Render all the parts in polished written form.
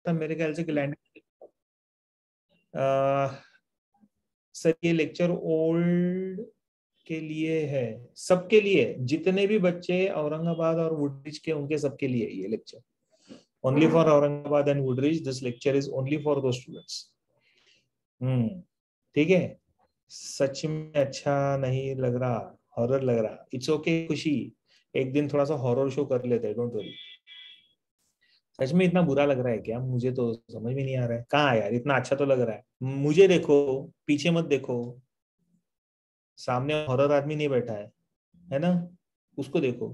था मेरे ख्याल से ग्लैंडुलर। सर ये लेक्चर ओल्ड के लिए है, सबके लिए, जितने भी बच्चे औरंगाबाद और वुडब्रिज के उनके सबके लिए ये lecture, only for Aurangabad and Woodbridge, this lecture is only for दो स्टूडेंट्स। ठीक है। सच में अच्छा नहीं लग रहा, हॉरर लग रहा, इट्स ओके खुशी, एक दिन थोड़ा सा हॉरर शो कर लेते हैं, डोंट वरी। सच में इतना बुरा लग रहा है क्या? मुझे तो समझ में नहीं आ रहा है, कहाँ यार इतना अच्छा तो लग रहा है। मुझे देखो, पीछे मत देखो, सामने हॉरर आदमी नहीं बैठा है ना, उसको देखो।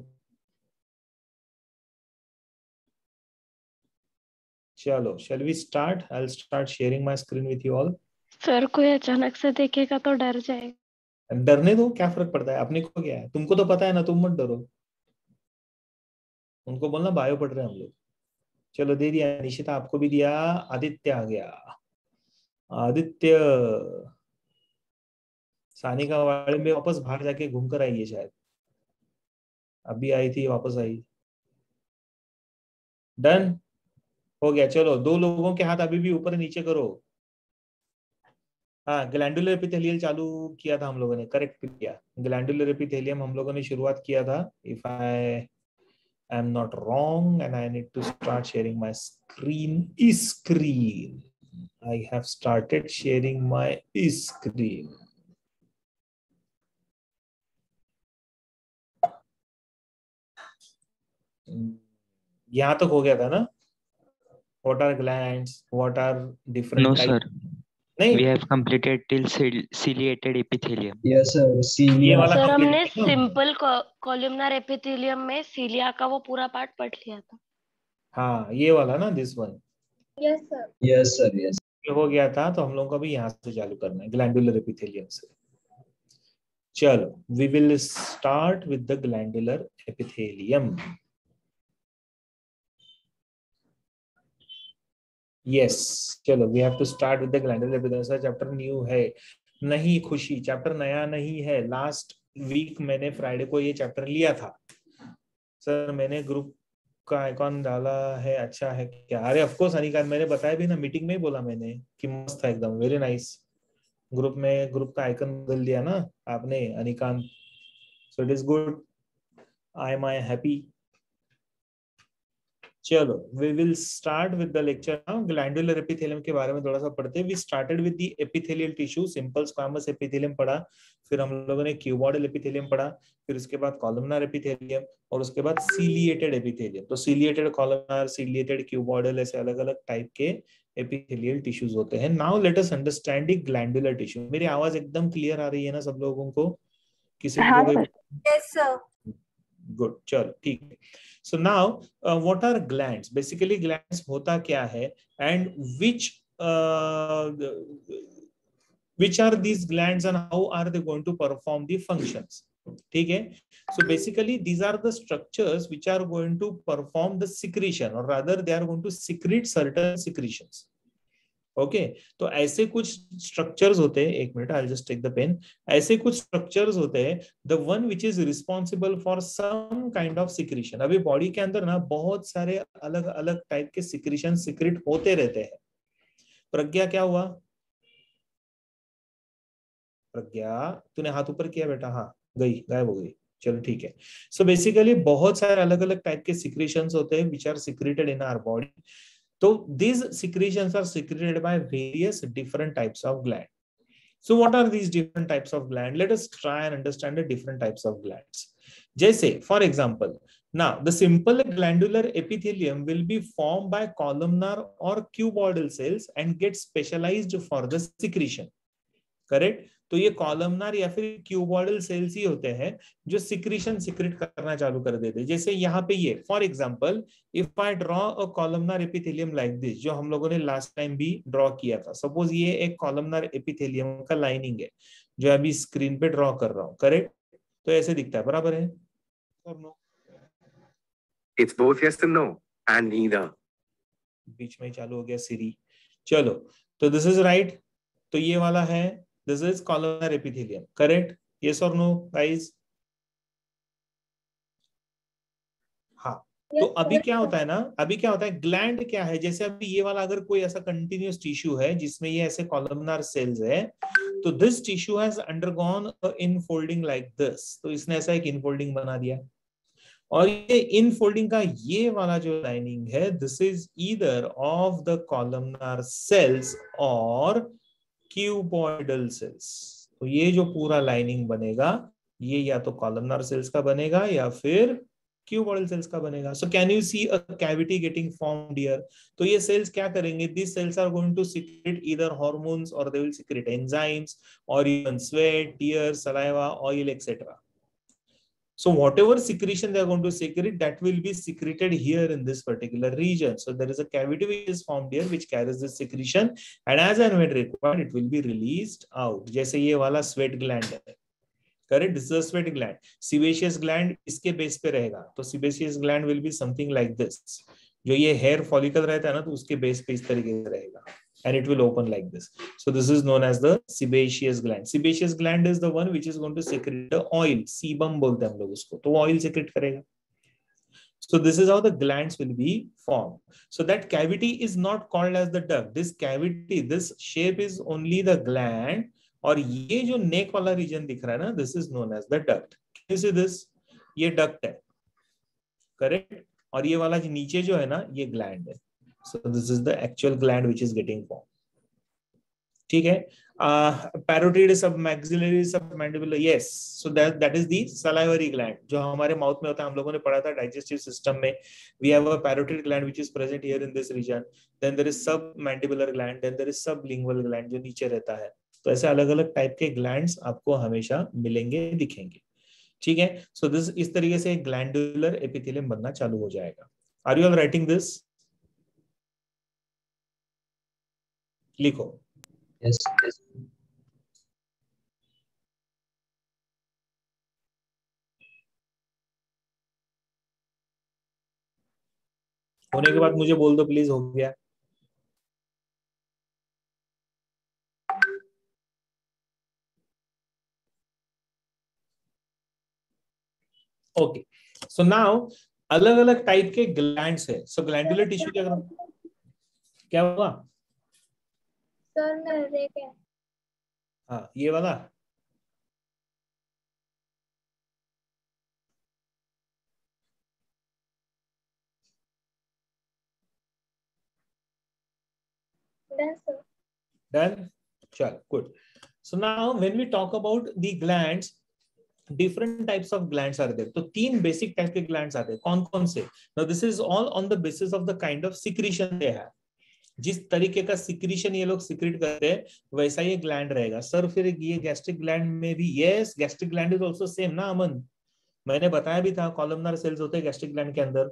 चलो shall we start, I will start sharing my screen with you all. Sir कोई अचानक से देखेगा तो डर जाएगा। डरने दो, क्या फर्क पड़ता है, अपने को क्या है, तुमको तो पता है ना, तुम मत डरो। उनको बोलना बायो पढ़ रहे हैं हम लोग। चलो दे दिया निशिता, आपको भी दिया। आदित्य आ गया, आदित्य। सानिका वाले में वापस बाहर जाके घूम कर आई है शायद, अभी आई थी वापस आई। डन हो गया। चलो दो लोगों के हाथ अभी भी ऊपर नीचे करो। हाँ, ग्लैंडुलर एपिथेलियल चालू किया था हम लोगों ने, करेक्ट किया। ग्लैंडुलर एपिथेलियम हम लोगों ने शुरुआत किया था, if I am not wrong, and I need to start sharing my screen. I have started sharing my screen. यहाँ तक हो गया था ना? What are glands? What are different No, types? sir. नहीं, We have completed till ciliated epithelium. Yes, sir. ये Cilia. वाला sir complete हमने किया ना? सिंपल कॉलमनर एपिथेलियम में सीलिया का वो पूरा पार्ट पढ़ लिया था। हाँ ये वाला ना, this one. Yes sir. Yes, sir. Yes. ये हो गया था, तो हम लोगों को भी यहाँ से चालू करना है, ग्लैंडुलर एपिथेलियम से। चलो we will start with the glandular epithelium. Yes, चलो we have to start with the glandular epithelium. Sir chapter new है? नहीं खुशी, चैप्टर नया नहीं है। लास्ट वीक मैंने फ्राइडे को ये चैप्टर लिया था। सर मैंने ग्रुप का आइकॉन डाला है, अच्छा है क्या? अरे ऑफ कोर्स अनिकांत, मैंने बताया भी ना, मीटिंग में ही बोला मैंने कि मस्त है एकदम, वेरी नाइस। ग्रुप में ग्रुप का आइकन बदल दिया ना आपने Anikant, so it is good, I am happy. चलो we will start with the lecture now. Glandular epithelium के बारे में थोड़ा सा पढ़ते हैं। We started with the epithelial tissue, simple squamous epithelium पढ़ा, फिर हम लोगों ने क्यूबॉइडल एपिथेलियम पढ़ा, फिर उसके बाद कॉलमनर एपिथेलियम, और उसके बाद सीलिएटेड एपिथेलियम। तो सीलिएटेड कॉलमनर, सीलिएटेड क्यूबॉइडल, ऐसे अलग अलग टाइप के एपिथेलियल टिश्यूज होते हैं। Now let us understand the glandular tissue. मेरी आवाज एकदम क्लियर आ रही है ना सब लोगों को? किसी को कोई? Yes sir. गुड, चलो ठीक है। So now what are glands? Basically glands होता क्या है, and which are these glands and how are they going to perform the functions? ठीक है, so basically these are the structures which are going to perform the secretion, or rather they are going to secrete certain secretions. Okay तो ऐसे कुछ structures होते हैं, एक minute, I just take the pen. ऐसे कुछ स्ट्रक्चर्स होते हैं, the one which is responsible for some kind of secretion. अभी बॉडी के अंदर ना बहुत सारे अलग अलग टाइप के सिक्रीशन सिक्रेट होते रहते हैं। प्रज्ञा क्या हुआ? प्रज्ञा तूने हाथ ऊपर किया बेटा? हाँ गई, गायब हो गई। चलो ठीक है। सो बेसिकली बहुत सारे अलग अलग टाइप के सिक्रीशंस होते हैं which are secreted in our body. So these secretions are secreted by various different types of gland. So what are these different types of gland? Let us try and understand the different types of glands. जैसे for example, now the simple glandular epithelium will be formed by columnar or cuboidal cells and get specialized for the secretion. Correct? तो ये columnar या फिर cuboidal sales ही होते हैं जो secretion secrete करना चालू कर देते हैं। जैसे यहाँ पे ये for example, if I draw a columnar epithelium like this, जो हम लोगों ने लास्ट टाइम भी ड्रॉ किया था। सपोज ये एक कॉलमनर एपिथेलियम का लाइनिंग है जो अभी स्क्रीन पे ड्रॉ कर रहा हूँ, करेक्ट? तो ऐसे दिखता है, बराबर है? It's both yes and no and neither. बीच में चालू हो गया सिरी। चलो तो दिस इज राइट, तो ये वाला है, this is columnar epithelium, correct? Yes or no guys? हाँ, तो अभी क्या होता है ना, अभी क्या होता है, ग्लैंड क्या है, जैसे अभी ये वाला अगर कोई ऐसा कंटिन्यूस टिश्यू है जिसमें ये ऐसे कॉलमनार सेल्स है, तो this tissue has undergone infolding like this, तो इसने ऐसा एक इनफोल्डिंग बना दिया, और ये इनफोल्डिंग का ये वाला जो लाइनिंग है, this is either of the columnar sales और क्यूबॉइडल सेल्स। तो ये जो पूरा लाइनिंग बनेगा ये या तो कॉलमनार सेल्स का बनेगा या फिर क्यूबॉइडल सेल्स का बनेगा। So can you see a cavity getting formed here? तो ये सेल्स क्या करेंगे, this cells are going to secrete either hormones or they will secrete enzymes or even sweat, tears, saliva, oil etcetera. So whatever secretion they are going to secrete, that will be secreted here in this particular region. So there is a cavity which is formed here which carries this secretion, and as and when required it will be released out. जैसे ये वाला sweat gland है, correct? This is a sweat gland. Sebaceous gland इसके base पे रहेगा, तो sebaceous gland will be something like this. जो ये hair follicle रहता है ना, तो उसके बेस पे इस तरीके से रहेगा, and it will open like this. So this is known as the sebaceous gland. Sebaceous gland is the one which is going to secrete the oil. Sebum बोलते हैं हम लोग उसको, तो oil secrete करेगा. So this is how the glands will be formed. So that cavity is not called as the duct. This cavity, this shape is only the gland. और ये जो neck वाला region दिख रहा है ना, this is known as the duct. Can you see this? ये duct है, correct? और ये वाला जो नीचे जो है ना, ये gland है. So this is the actual gland which is getting formed. ठीक है. Parotid submaxillary submandibular, yes. So that is the salivary gland जो हमारे माउथ में होता है. हम लोगों ने पढ़ा था digestive system में. We have a parotid gland which is present here in this region. Then there is submandibular gland. Then there is sublingual gland जो नीचे रहता है. तो ऐसे अलग अलग टाइप के ग्लैंड्स आपको हमेशा मिलेंगे, दिखेंगे. ठीक है. सो दिस इस तरीके से ग्लैंडुलर एपिथेलियम बनना चालू हो जाएगा. Are you all writing this? लिखो. Yes. होने के बाद मुझे बोल दो प्लीज, हो गया. ओके. सो नाउ अलग अलग टाइप के ग्लैंड्स है. सो ग्लैंडुलर टिश्यू क्या हुआ? सर हाँ, ये वाला done. Chal, good. So now when we talk about the glands, different types of glands are there. तो तीन basic type के glands आते हैं. कौन कौन से? Now this is all on the basis of the kind of secretion they have. जिस तरीके का सिक्रीशन ये लोग सिक्रेट करते हैं वैसा ये ग्लैंड रहेगा. सर फिर ये गैस्ट्रिक ग्लैंड में भी, yes, gastric gland is also same ना अमन, मैंने बताया भी था कॉलमनार सेल्स होते हैं गैस्ट्रिक ग्लैंड के अंदर.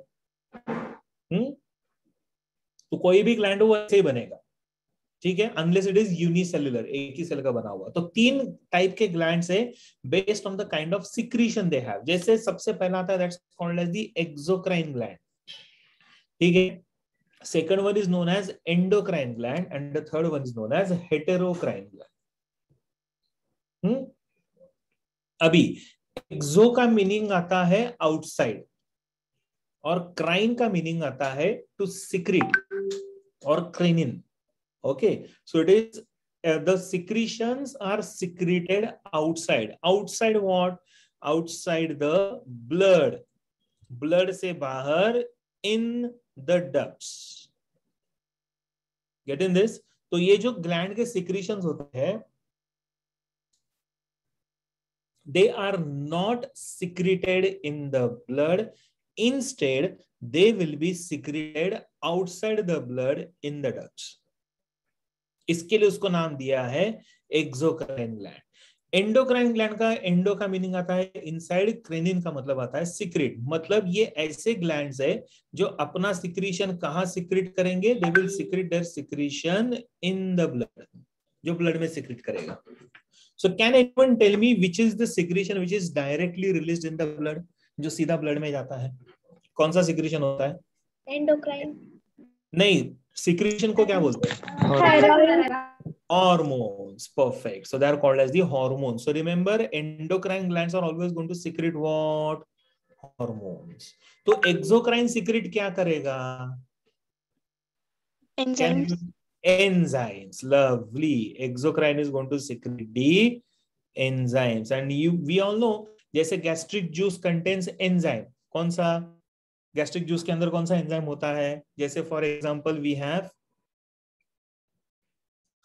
तो कोई भी ग्लैंड हो वैसे ही बनेगा. ठीक है, अनलेस इट इज यूनिसेल्युलर, एक ही सेल का बना हुआ. तो तीन टाइप के ग्लैंड्स है based on the kind of secretion they have. जैसे सबसे पहला आता है that's called as the exocrine gland. ठीक है. Second one is known as endocrine gland and the third one is known as heterocrine gland. अभी एक्सो का मीनिंग आता है आउटसाइड और क्राइन का मीनिंग आता है टू सिक्रीट और क्रिनिन. Okay, so it is the secretions are secreted outside. Outside what? Outside the blood. Blood से बाहर in the ducts. Get in this? तो ये जो ग्लैंड के सिक्रीशंस होते हैं, they are not secreted in the blood. Instead, they will be secreted outside the blood in the ducts. इसके लिए उसको नाम दिया है एक्सोक्राइन ग्लैंड. एंडोक्राइन ग्लैंड का एंडो का मीनिंग आता है इनसाइड, क्रेनिन का मतलब आता है सीक्रेट. मतलब ये ऐसे ग्लैंड्स है जो अपना सिक्रीशन कहां सिक्रेट करेंगे? They will secrete their secretion in the blood, जो ब्लड में सिक्रेट करेगा. So can anyone tell me which is the secretion which is directly released in the blood, जो सीधा ब्लड में जाता है? कौन सा सिक्रीशन होता है? एंडोक्राइन नहीं, सिक्रीशन को क्या बोलते हैं? Hormones. Perfect. So they are called as the hormones. So remember, endocrine glands are always going to secrete what? Hormones. तो एक्सोक्राइन सीक्रेट क्या करेगा? Enzymes. Lovely. Exocrine is going to secrete the enzymes, and we all know जैसे gastric juice contains enzyme. कौन सा gastric juice के अंदर कौन सा enzyme होता है? जैसे for example we have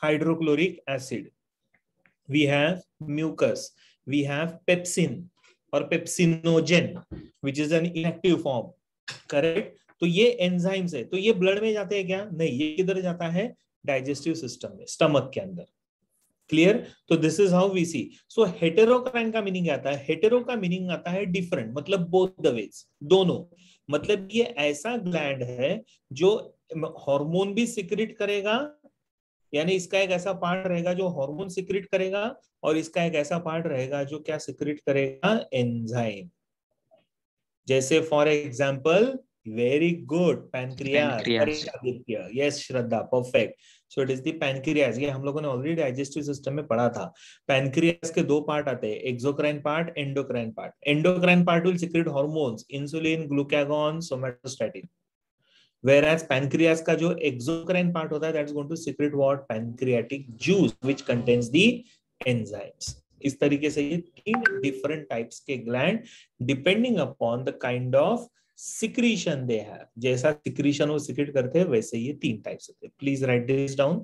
hydrochloric acid, we have mucus, we have pepsin or pepsinogen which is an inactive form, correct? तो ये एंजाइम्स है, तो ये ब्लड में जाते हैं क्या? नहीं, ये किधर जाता है? डाइजेस्टिव सिस्टम में, स्टमक के अंदर। क्लियर? तो दिस इज हाउ वी सी। सो हेटेरोक्राइन का मीनिंग आता है, हेटेरो का मीनिंग आता है डिफरेंट, मतलब बोथ द वेज, दोनों। मतलब ये ऐसा ग्लैंड है जो हार्मोन भी सिक्रेट करेगा, यानी इसका एक ऐसा पार्ट रहेगा जो हार्मोन सिक्रेट करेगा, और इसका एक ऐसा पार्ट रहेगा जो क्या सिक्रेट करेगा? एंजाइम। जैसे for example, very good, pancreas. Yes Shraddha, perfect. So it is the pancreas. ये हम लोगों ने ऑलरेडी डाइजेस्टिव सिस्टम में पढ़ा था। पैनक्रियास के दो पार्ट आते हैं, exocrine part, endocrine part. Endocrine part will secrete hormones, insulin, glucagon, somatostatin. Whereas pancreas का जो exocrine part होता है, that is going to secrete what? Pancreatic juice, which contains the enzymes. इस तरीके से ये तीन different types के gland, depending upon the kind of secretion they have. जैसा secretion वो secrete करते हैं, वैसे ये तीन types होते हैं. Please write this down,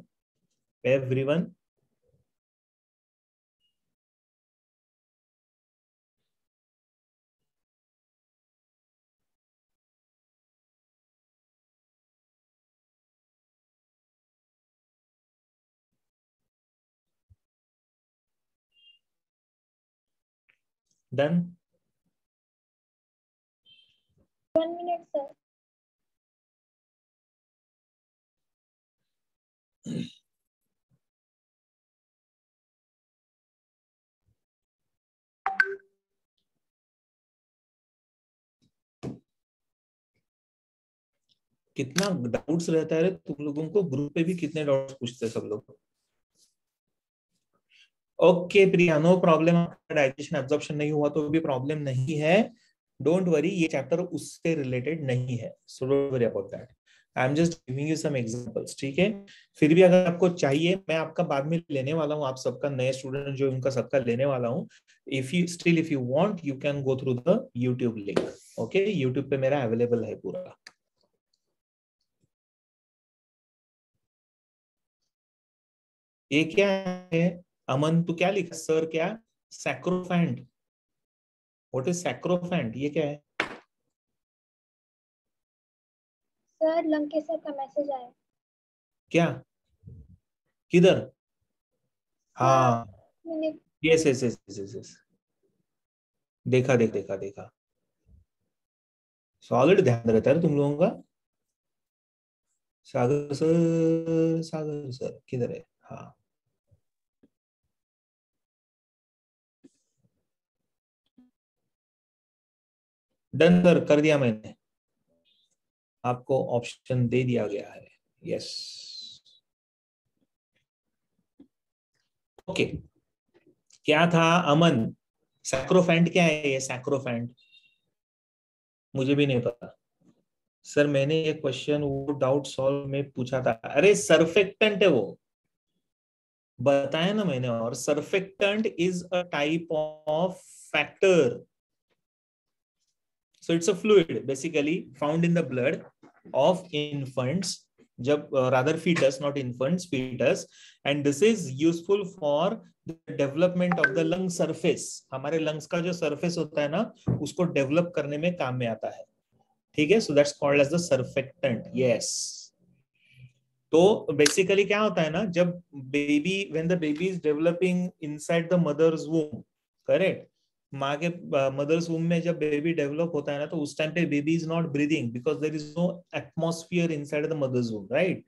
everyone. Done? 1 minute, sir. कितना डाउट्स रहता है तुम लोगों को? ग्रुप पे भी कितने डाउट्स पूछते हैं सब लोग? Okay Priya, no problem. Digestion absorption नहीं हुआ तो भी प्रॉब्लम नहीं है, डोंट वरी। ये चैप्टर उससे रिलेटेड नहीं है, so don't worry about that. I am just giving you some examples, ठीक है? फिर भी अगर आपको चाहिए, मैं आपका बाद में लेने वाला हूँ, आप सबका, नए स्टूडेंट जो उनका सबका लेने वाला हूँ। If you want, you can go through the YouTube link. Okay, YouTube पे मेरा अवेलेबल है पूरा। ये क्या है अमन, तू क्या लिखा? सर क्या? सैक्रोफैंट। What is sycophant? ये क्या है? सर लंकेश सर का मैसेज आया। क्या? किधर? हाँ, मैंने yes yes yes yes yes, देखा देखा देखा। सॉलिड ध्यान रहता है तुम लोगों का। सागर सर किधर है? हाँ, डन सर, कर दिया मैंने, आपको ऑप्शन दे दिया गया है। Yes, okay. क्या था अमन? सैक्रोफैंट क्या है? ये सैक्रोफैंट मुझे भी नहीं पता सर। मैंने ये क्वेश्चन वो डाउट सॉल्व में पूछा था। अरे सरफेक्टेंट है वो, बताया ना मैंने। और surfactant is a type of factor. So it's a fluid basically found in the blood of infants, जब rather fetus, not infants, fetus, and this is useful for the development of the lung surface. हमारे lungs का जो surface होता है ना, उसको develop करने में काम में आता है, ठीक है? So that's called as the surfactant. Yes. तो basically क्या होता है ना, जब baby, when the baby is developing inside the mother's womb, correct? माँ के मदर्स वूम में जब बेबी डेवलप होता है ना, तो उस टाइम पे baby is not breathing because there is no atmosphere inside the mother's womb, right?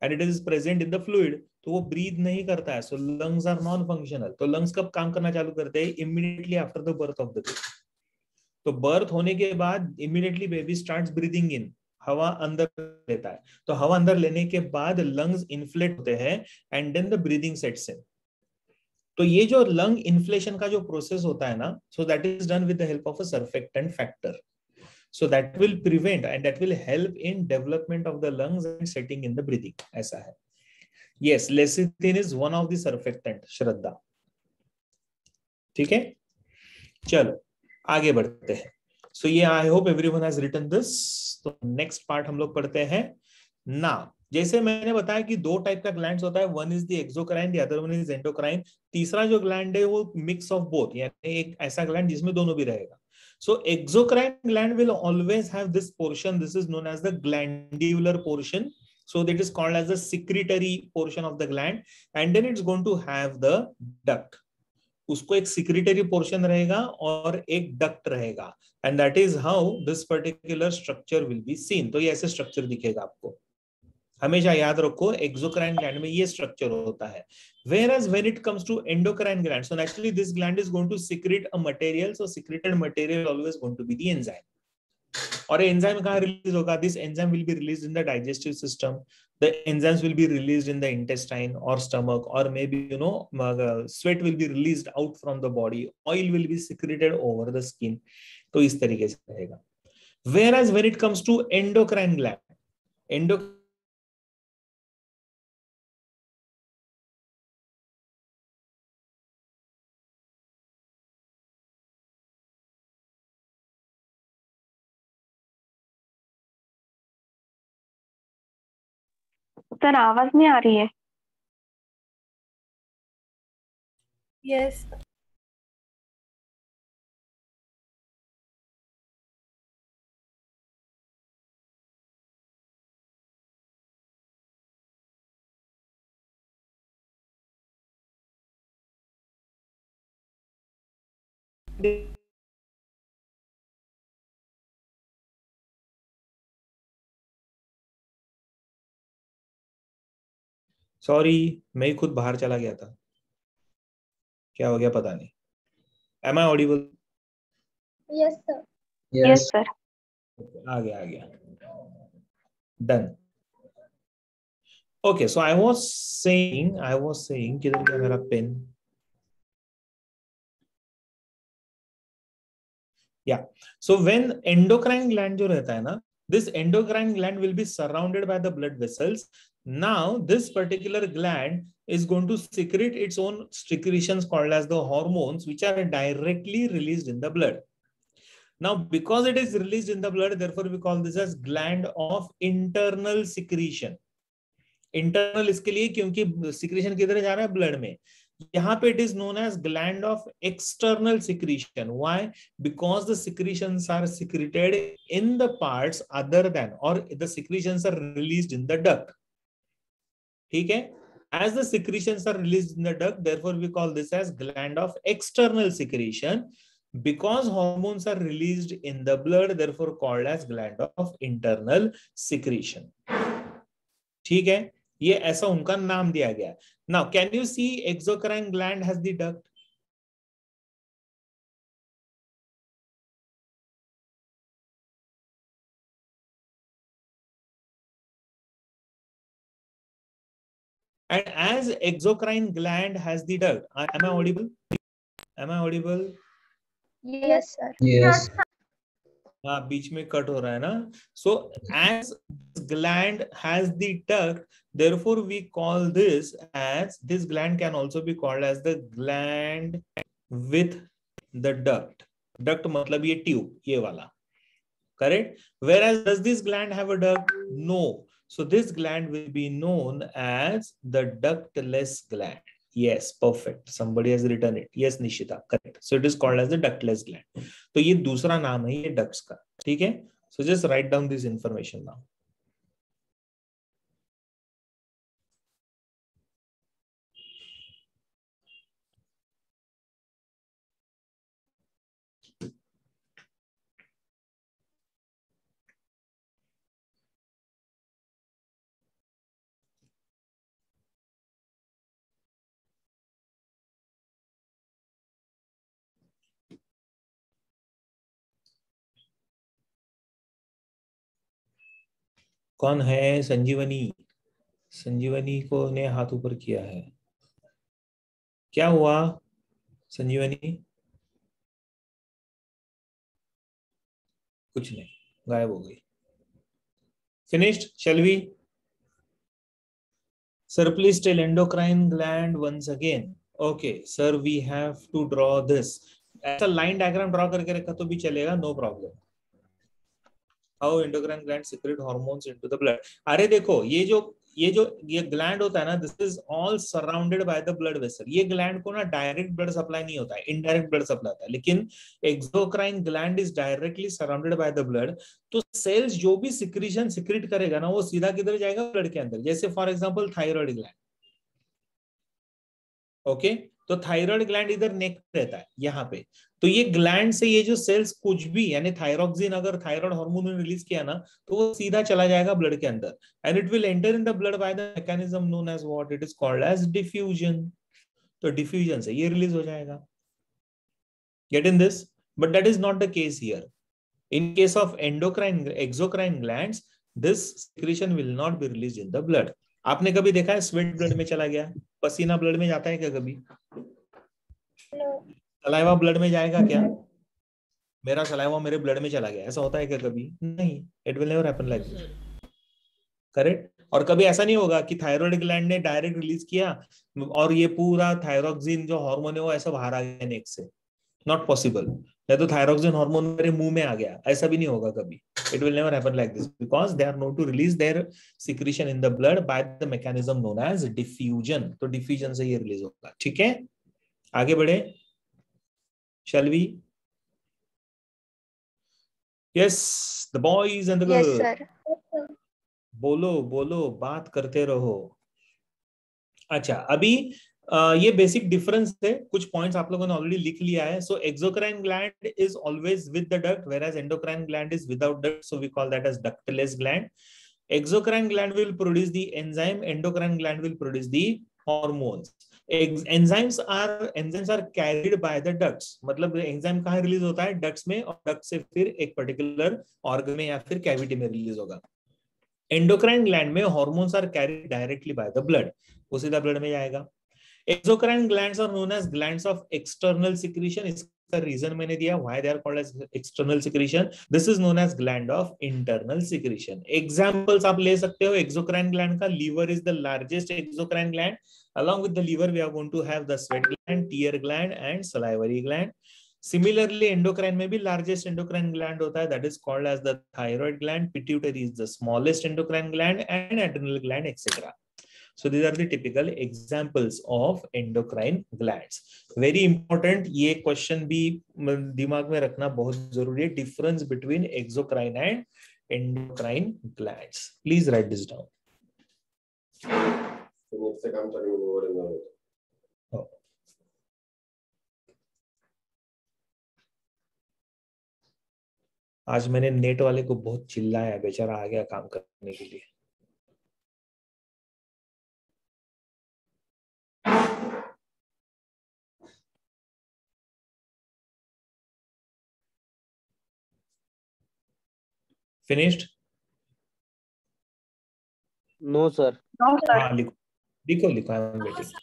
And it is present in the fluid, तो वो ब्रीद नहीं करता है। So lungs are non functional. तो लंग्स कब काम करना चालू करते हैं? Immediately after the birth of the baby. तो बर्थ होने के बाद immediately baby starts breathing in, हवा अंदर लेता है। तो हवा अंदर लेने के बाद लंग्स इन्फ्लेट होते हैं and then the breathing sets in. तो ये जो लंग इन्फ्लेशन का जो प्रोसेस होता है ना, so that is done with the help of a surfactant factor. So that will prevent and that will help in development of the lungs and setting in the breathing. ऐसा है. Yes, lecithin is one of the surfactant. श्रद्धा. ठीक है, चलो आगे बढ़ते हैं. So ये I hope everyone has written this. तो next part हम लोग पढ़ते हैं. Now, जैसे मैंने बताया कि दो टाइप का ग्लैंड्स होता है, one is the exocrine, the other one is endocrine. तीसरा जो ग्लैंड है वो मिक्स ऑफ बोथ, यानी एक ऐसा ग्लैंड जिसमें दोनों भी रहेगा. So exocrine gland will always have this portion. This is known as the glandular portion. So that is called as the secretory portion of the gland. And then it's going to have the duct. उसको एक secretory portion रहेगा और एक duct रहेगा. And that is how this particular structure will be seen. तो ये ऐसे structure दिखेगा आपको. हमेशा याद रखो एक्सोक्राइन ग्लैंड में ये स्ट्रक्चर होता है. Whereas when it comes to endocrine gland, so naturally this gland is going to secrete a material. So secreted material always going to be the enzyme. और enzyme कहाँ release होगा? This enzyme will be released in the digestive system. The enzymes will be released in the intestine or stomach, or maybe sweat will be released out from the body. Oil will be secreted over the skin. तो इस तरीके से रहेगा. Whereas when it comes to endocrine gland, sir आवाज नहीं आ रही है. Yes sorry मैं ही खुद बाहर चला गया था, क्या हो गया पता नहीं. Am I audible? Yes, sir. Yes sir. आ गया. Done. Okay, so I was saying किधर गया मेरा pen? Yeah. So when endocrine gland जो रहता है ना, this endocrine gland will be surrounded by the blood vessels. Now this particular gland is going to secrete its own secretions called as the hormones, which are directly released in the blood. Now because it is released in the blood, therefore we call this as gland of internal secretion. Internal इसके लिए क्योंकि secretion किधर जा रहा है? Blood में. यहाँ पे it is known as gland of external secretion. Why? Because the secretions are secreted in the parts other than, or the secretions are released in the duct. ठीक है? As the secretions are released in the duct, therefore we call this as gland of external secretion. Because hormones are released in the blood, therefore called as gland of internal secretion. ठीक है? ये ऐसा उनका नाम दिया गया. Now, can you see exocrine gland has the duct? And as exocrine gland has the duct, am I audible? Am I audible? Yes, sir. Yes हाँ, बीच में कट हो रहा है ना. So as gland has the duct, therefore we call this as, this gland can also be called as the gland with the duct. Duct मतलब ये tube, ये वाला. Correct? Whereas does this gland have a duct? No. So this gland will be known as the ductless gland. Yes, perfect. Somebody has written it. Yes, Nishita, correct. So it is called as the ductless gland. तो ये दूसरा नाम है ये ducts का. ठीक है? So just write down this information now. कौन है? संजीवनी. संजीवनी को ने हाथ ऊपर किया है. क्या हुआ संजीवनी? कुछ नहीं, गायब हो गई। Finished, shall we? Sir, please tell endocrine gland once again. Okay, sir, we have to draw this. ऐसा लाइन डायग्राम ड्रॉ करके रखा तो भी चलेगा, no problem. How endocrine gland secrete hormones into the blood. अरे देखो, ये ग्लैंड होता है ना, this is all surrounded by the blood vessel. ये ग्लैंड को ना डायरेक्ट ब्लड सप्लाई नहीं होता है, इनडायरेक्ट ब्लड सप्लाई होता है, लेकिन exocrine gland is directly surrounded by the blood. तो सेल्स जो भी सिक्रीशन सिक्रीट करेगा ना, वो सीधा किधर जाएगा? ब्लड के अंदर। जैसे for example thyroid gland, okay, तो थायराइड ग्लैंड इधर नेक पे रहता है यहाँ पे। तो ये ग्लैंड से ये जो सेल्स कुछ भी, यानी थायरोक्सिन अगर थायराइड हार्मोन ने रिलीज किया ना, तो वो सीधा चला जाएगा ब्लड के अंदर, and it will enter in the blood by the mechanism known as what? It is called as diffusion. तो डिफ्यूजन से ये रिलीज हो जाएगा। Get in this? But that is not the case here. In case of endocrine exocrine glands, this secretion will not be release in the blood. आपने कभी देखा है sweat blood में चला गया? पसीना ब्लड में जाता है क्या कभी? सलाइवा ब्लड में जाएगा क्या? मेरा सलाइवा मेरे ब्लड में चला गया, ऐसा होता है क्या कभी? नहीं, it will never happen like this. Correct? और कभी ऐसा नहीं होगा कि थायराइड ग्लैंड ने डायरेक्ट रिलीज किया और ये पूरा थायरोक्सिन जो हार्मोन है वो ऐसा बाहर आ गया नेक से। Not possible. नहीं तो थायरोक्सिन हार्मोन मेरे मुंह में आ गया, ऐसा भी नहीं होगा कभी। It will never happen like this because they are known to release their secretion in the blood by the mechanism known as diffusion. तो डिफ्यूजन से ये रिलीज होगा। ठीक है, आगे बढ़े। Shall we? Yes, the boys and the Yes, girls. sir. बोलो बोलो, बात करते रहो। अच्छा, अभी ये बेसिक डिफरेंस है, कुछ पॉइंट्स आप लोगों ने ऑलरेडी लिख लिया है। So exocrine gland is always with the duct, whereas endocrine gland is without duct, so we call that as ductless gland. Exocrine gland will produce the enzyme, endocrine gland will produce the hormones. Enzymes are carried by the ducts. मतलब enzyme कहाँ release होता है? Ducts में, और duct से फिर एक particular organ में या फिर कैविटी में रिलीज होगा। एंडोक्राइन ग्लैंड में hormones are carried directly by the blood, वो सीधा ब्लड में जाएगा। Exocrine glands are known as glands of external secretion. इसका रीजन मैंने दिया, why they are called as external secretion. This is known as gland of internal secretion. Examples आप ले सकते हो एक्सोक्राइन ग्लैंड का। Liver is the largest exocrine gland. along with the liver we are going to have the sweat gland, tear gland and salivary gland. Similarly, endocrine में भी largest endocrine gland होता है, that is called as the thyroid gland. Pituitary is the smallest endocrine gland and adrenal gland, etc. So these are the typical examples of endocrine glands. Very important, ये question भी दिमाग में रखना बहुत जरूरी है, difference between exocrine and endocrine glands. Please write this down. Oh. आज मैंने नेट वाले को बहुत चिल्लाया, बेचारा आ गया काम करने के लिए। Finished? No sir. No, sir. हाँ, लिखो लिखो लिखो, I am waiting.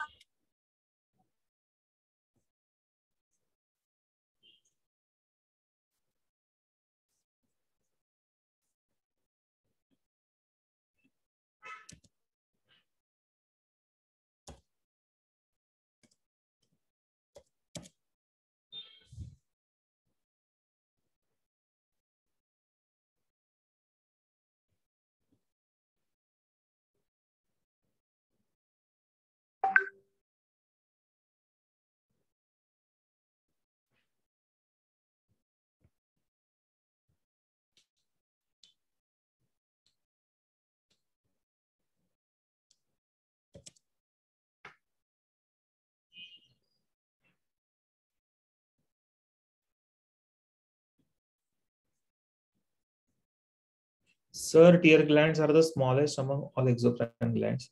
Sir, tear glands are the smallest among all exocrine glands.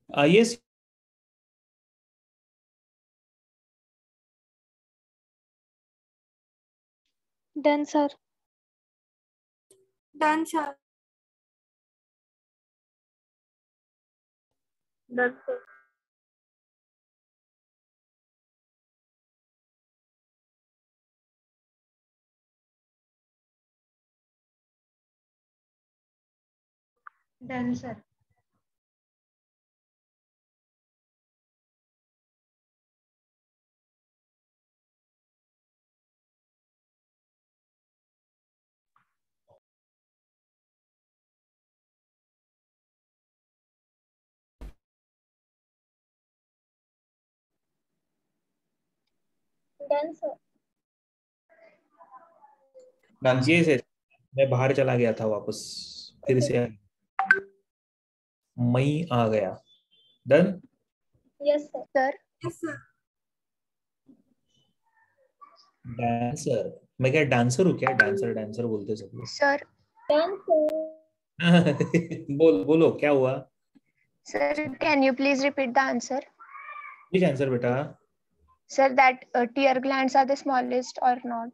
Yes. Done, sir. Done, sir. Done, sir. Done, sir. Done, sir. ये से मैं बाहर चला गया था वापस, फिर से मई आ गया। Done. Yes, sir. Sir. Yes, sir. Dancer, मैं क्या डांसर हूँ क्या? डांसर डांसर बोलते सब लोग। Sir. Done, sir. बोल बोलो क्या हुआ? Sir, can you please repeat the answer? which answer बेटा? Sir, that tear glands are the smallest or not?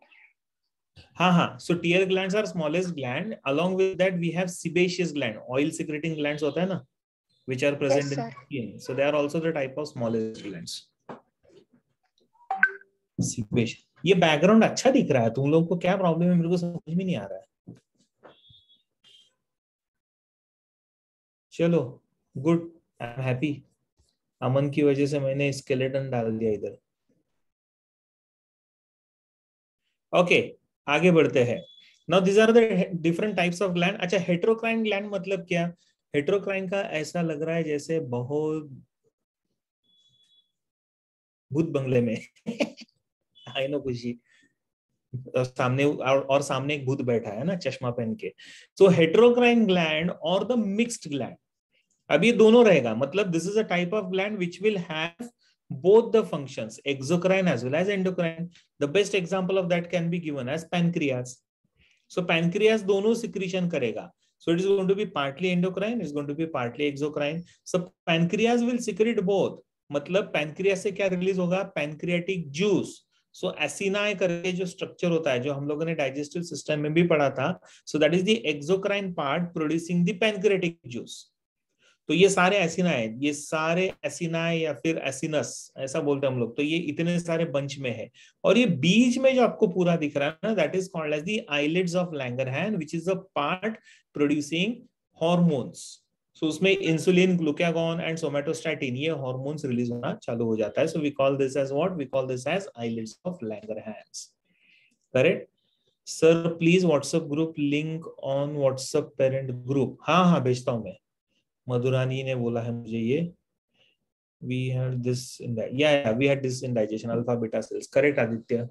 हाँ हाँ, so tear glands are smallest gland. Along with that we have sebaceous gland, oil secreting glands होता है ना, which are present Yes, in sir. skin. So they are also the type of smallest glands. Sebaceous. ये background अच्छा दिख रहा है, तुम लोगों को क्या प्रॉब्लम है? मेरे को समझ में नहीं आ रहा है। चलो गुड, आई एम हैप्पी। अमन की वजह से मैंने स्केलेटन डाल दिया इधर। ओके, आगे बढ़ते हैं। Now this are the different types of gland. अच्छा, हेटेरोक्राइन ग्लैंड मतलब क्या? हेटेरोक्राइन का ऐसा लग रहा है जैसे बहुत भूत बंगले में आई नो खुशी, सामने और सामने एक भूत बैठा है ना चश्मा पहन के। सो हेटेरोक्राइन ग्लैंड और द मिक्स्ड ग्लैंड, अब ये दोनों रहेगा। मतलब this is a type of gland which will have both the functions, exocrine as well as endocrine. The best example of that can be given as pancreas. So pancreas दोनों secretion करेगा. So it is going to be partly endocrine, it is going to be partly exocrine. So pancreas will secrete both. मतलब pancreas से क्या release होगा? pancreatic juice. So acini करके जो structure होता है, जो हम लोगों ने डाइजेस्टिव सिस्टम में भी पढ़ा था, so that is the exocrine part producing the pancreatic juice. तो ये सारे एसिना है, ये सारे एसिना या फिर एसिनस ऐसा बोलते हैं हम लोग। तो ये इतने सारे बंच में है, और ये बीच में जो आपको पूरा दिख रहा है ना, that is called as the islets of Langerhans, which is a part producing hormones. So उसमें इंसुलिन, ग्लूकागॉन एंड सोमेटोस्टैटिन, ये हार्मोन्स रिलीज होना चालू हो जाता है। So we call this as what? We call this as islets of Langerhans. Correct sir? Please WhatsApp group link on WhatsApp parent group. हाँ हाँ भेजता हूं मैं, मधुरानी ने बोला है मुझे ये। We had this in that, yeah, we had this in digestion, alpha beta cells. Correct, Aditya?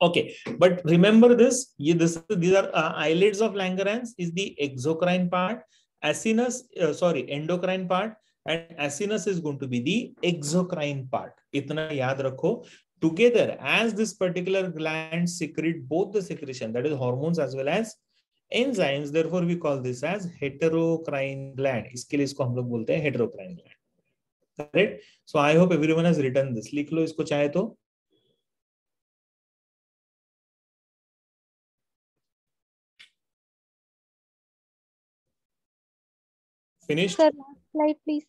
Okay, but remember this. These are eyelids of Langerhans is the exocrine part. Acinus, endocrine part, and acinus is going to be the exocrine part. इतना याद रखो. Together, as this particular gland secrete both the secretion, that is hormones as well as enzymes, therefore we call this as heterocrine gland. इसके लिए इसको हम लोग बोलते हैं heterocrine gland. Correct? So I hope everyone has written this. लिख लो इसको चाहे तो। Finished? Sir, last slide, please.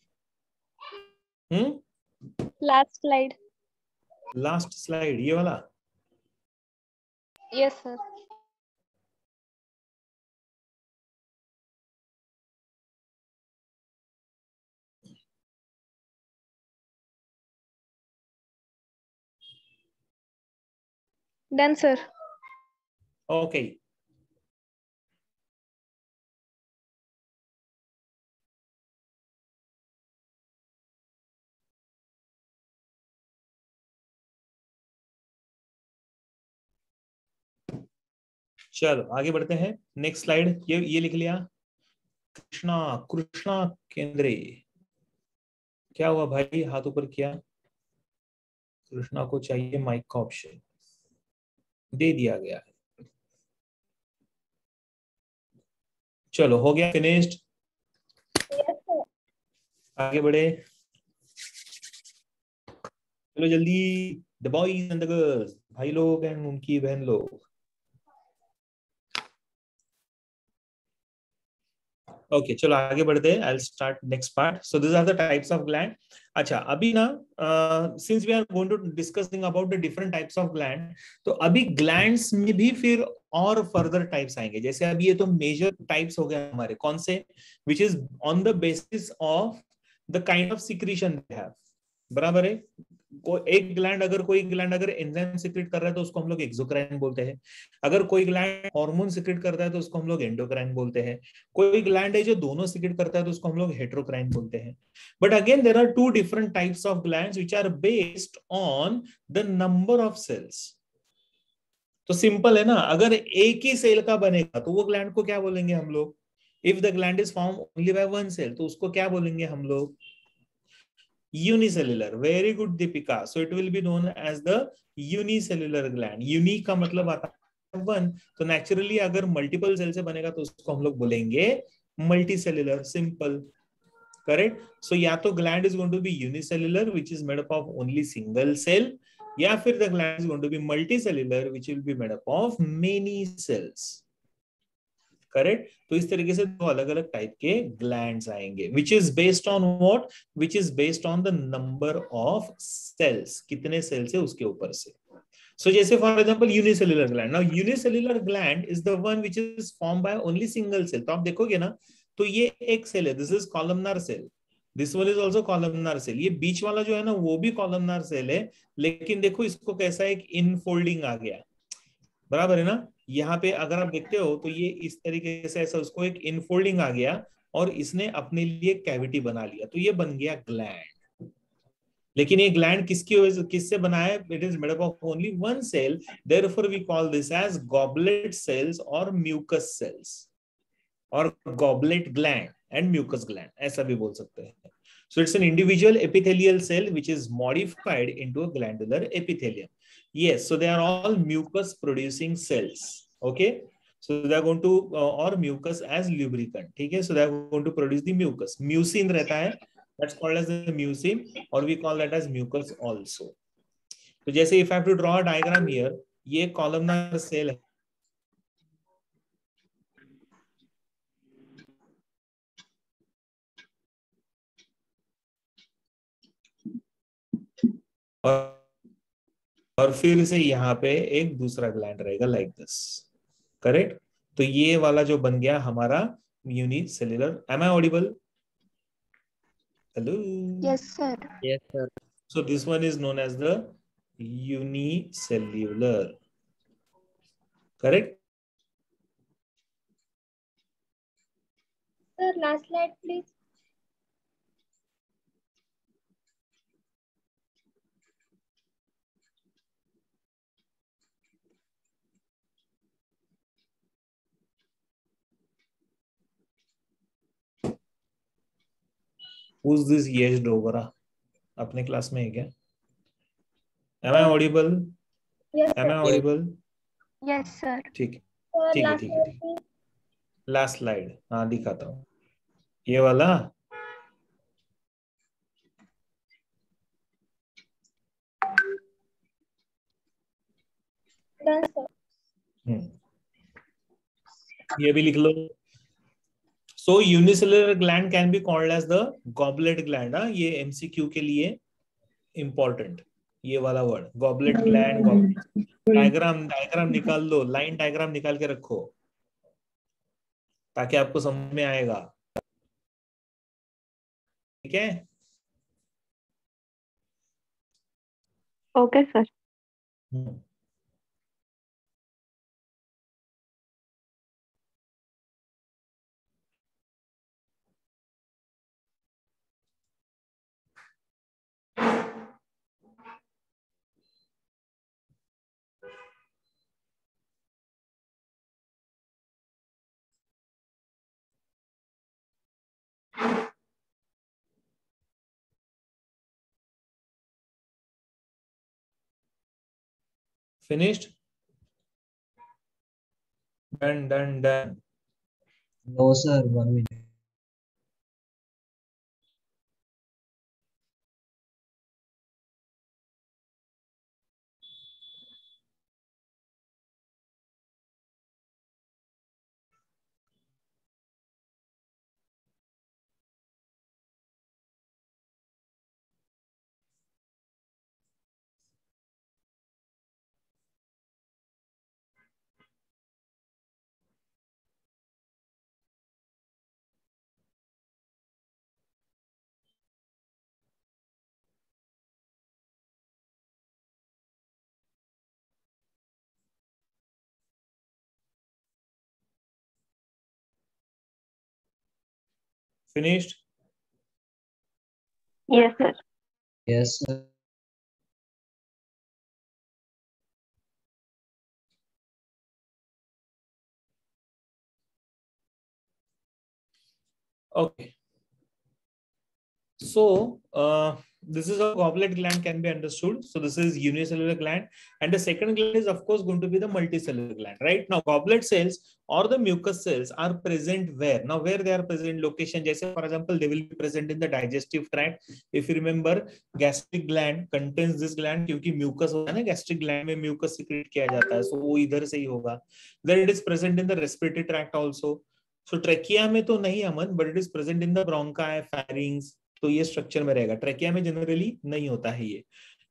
Last slide. Last slide, ये वाला? Yes, sir. Done, sir. Okay. चलो आगे बढ़ते हैं। नेक्स्ट स्लाइड, ये लिख लिया। कृष्णा, कृष्णा केंद्रे, क्या हुआ भाई? हाथ ऊपर किया। कृष्णा को चाहिए माइक का ऑप्शन, दे दिया गया है। चलो हो गया, फिनिश्ड। Yes, sir. आगे बढ़े, चलो जल्दी। The boys and the girls, भाई लोग एंड उनकी बहन लोग। ओके चलो आगे बढ़ते हैं। I will start next part. So this are the types of gland. अच्छा अभी ना, since we are going to discussing about the different types of gland, तो अभी ग्लैंड्स में भी फिर और फर्दर टाइप्स आएंगे। जैसे अब ये तो मेजर टाइप्स हो गए हमारे, कौन से, which is on the basis of the kind of secretion they have. बराबर है। एक ग्लैंड अगर कोई ग्लैंड अगर एंजाइम सिक्रेट कर रहा है तो उसको हम लोग एक्सोक्राइन बोलते हैं। अगर कोई ग्लैंड हार्मोन सिक्रेट करता है तो उसको हम लोग एंडोक्राइन बोलते हैं। कोई ग्लैंड है जो दोनों सिक्रेट करता है तो उसको हम लोग हेटेरोक्राइन बोलते हैं। But again there are two different types of glands which are based on the number of cells. तो सिंपल है ना, अगर एक ही सेल का बनेगा तो वो ग्लैंड को क्या बोलेंगे हम लोग? If the gland is form only by one cell तो उसको क्या बोलेंगे हम लोग? Unicellular. Very good Deepika. So it will be known as the unicellular gland. Uni का मतलब आता है वन, तो नेचुरली अगर मल्टीपल सेल से बनेगा तो उसको हम लोग बोलेंगे मल्टीसेल्युलर। Simple, correct. सो या तो gland is going to be unicellular which is made up of only single cell, या फिर the gland is going to be multicellular which will be made up of many cells. Correct. तो इस तरीके से दो अलग अलग टाइप के ग्लैंड्स आएंगे, which is based on what? Which is based on the number of cells, कितने सेल्स है उसके ऊपर से। So जैसे for example unicellular gland, now unicellular gland is the one which is form by only single cell. तो आप देखोगे ना, तो ये एक सेल है, this is columnar cell, this one is also columnar cell. ये बीच वाला जो है ना वो भी कॉलमनार सेल है, लेकिन देखो इसको कैसा एक इनफोल्डिंग आ गया। बराबर है ना। यहाँ पे अगर आप देखते हो तो ये इस तरीके से ऐसा उसको एक इनफोल्डिंग आ गया और इसने अपने लिए कैविटी बना लिया, तो ये बन गया ग्लैंड। लेकिन ये ग्लैंड किसकी वजह से, किससे बना है? It is made up of only one cell, therefore we call this as goblet cells और म्यूकस सेल्स, और goblet gland and mucus gland ऐसा भी बोल सकते हैं। So it's an individual epithelial cell which is modified into a glandular epithelium. Yes, so they are all mucus producing cells. Okay, so they are going to or mucus as lubricant. ठीक है, so they are going to produce the mucus. Mucin रहता है, that's called as the mucin, or we call that as mucus also. तो जैसे if I have to draw a diagram here, ये columnar cell है, और फिर से यहाँ पे एक दूसरा ग्लैंड रहेगा लाइक दिस। करेक्ट। तो ये वाला जो बन गया हमारा unicellular. Am I audible? Hello. Yes, sir. Yes, sir. So this one is known as the unicellular. Correct. Sir, last slide, please. Who's this Yash Dogra? अपने क्लास में है क्या? Am I audible? Yes, am sir. I audible? Yes, sir. ठीक है, Sir, ठीक है, last ठीक है, slide, ठीक है। please. लास्ट स्लाइड, हाँ दिखाता हूँ, ये वाला। Done, sir. ये भी लिख लो। So unicellular gland can be called as the goblet gland। हाँ, ये एमसीक्यू के लिए इंपॉर्टेंट, ये वाला word goblet gland. Diagram diagram निकाल लो, लाइन डायग्राम निकाल के रखो ताकि आपको समझ में आएगा। ठीक है। Okay, sir. Finished? Done done done. No, sir. 1 minute. Finished? Yes, sir. Yes, sir. Okay. So this is how goblet gland can be understood. So this is unicellular gland, and the second gland is of course going to be the multicellular gland. Right now, goblet cells or the mucus cells are present where? Now, where they are present? Location. जैसे for example, they will be present in the digestive tract. If you remember, gastric gland contains this gland क्योंकि mucus होता है ना, gastric gland में mucus secrete किया जाता है, so वो इधर से ही होगा. Then it is present in the respiratory tract also. So trachea में तो नहीं अमन, but it is present in the bronchi, pharynx. तो ये स्ट्रक्चर में रहेगा. ट्रेकिया में जनरली नहीं होता है ये.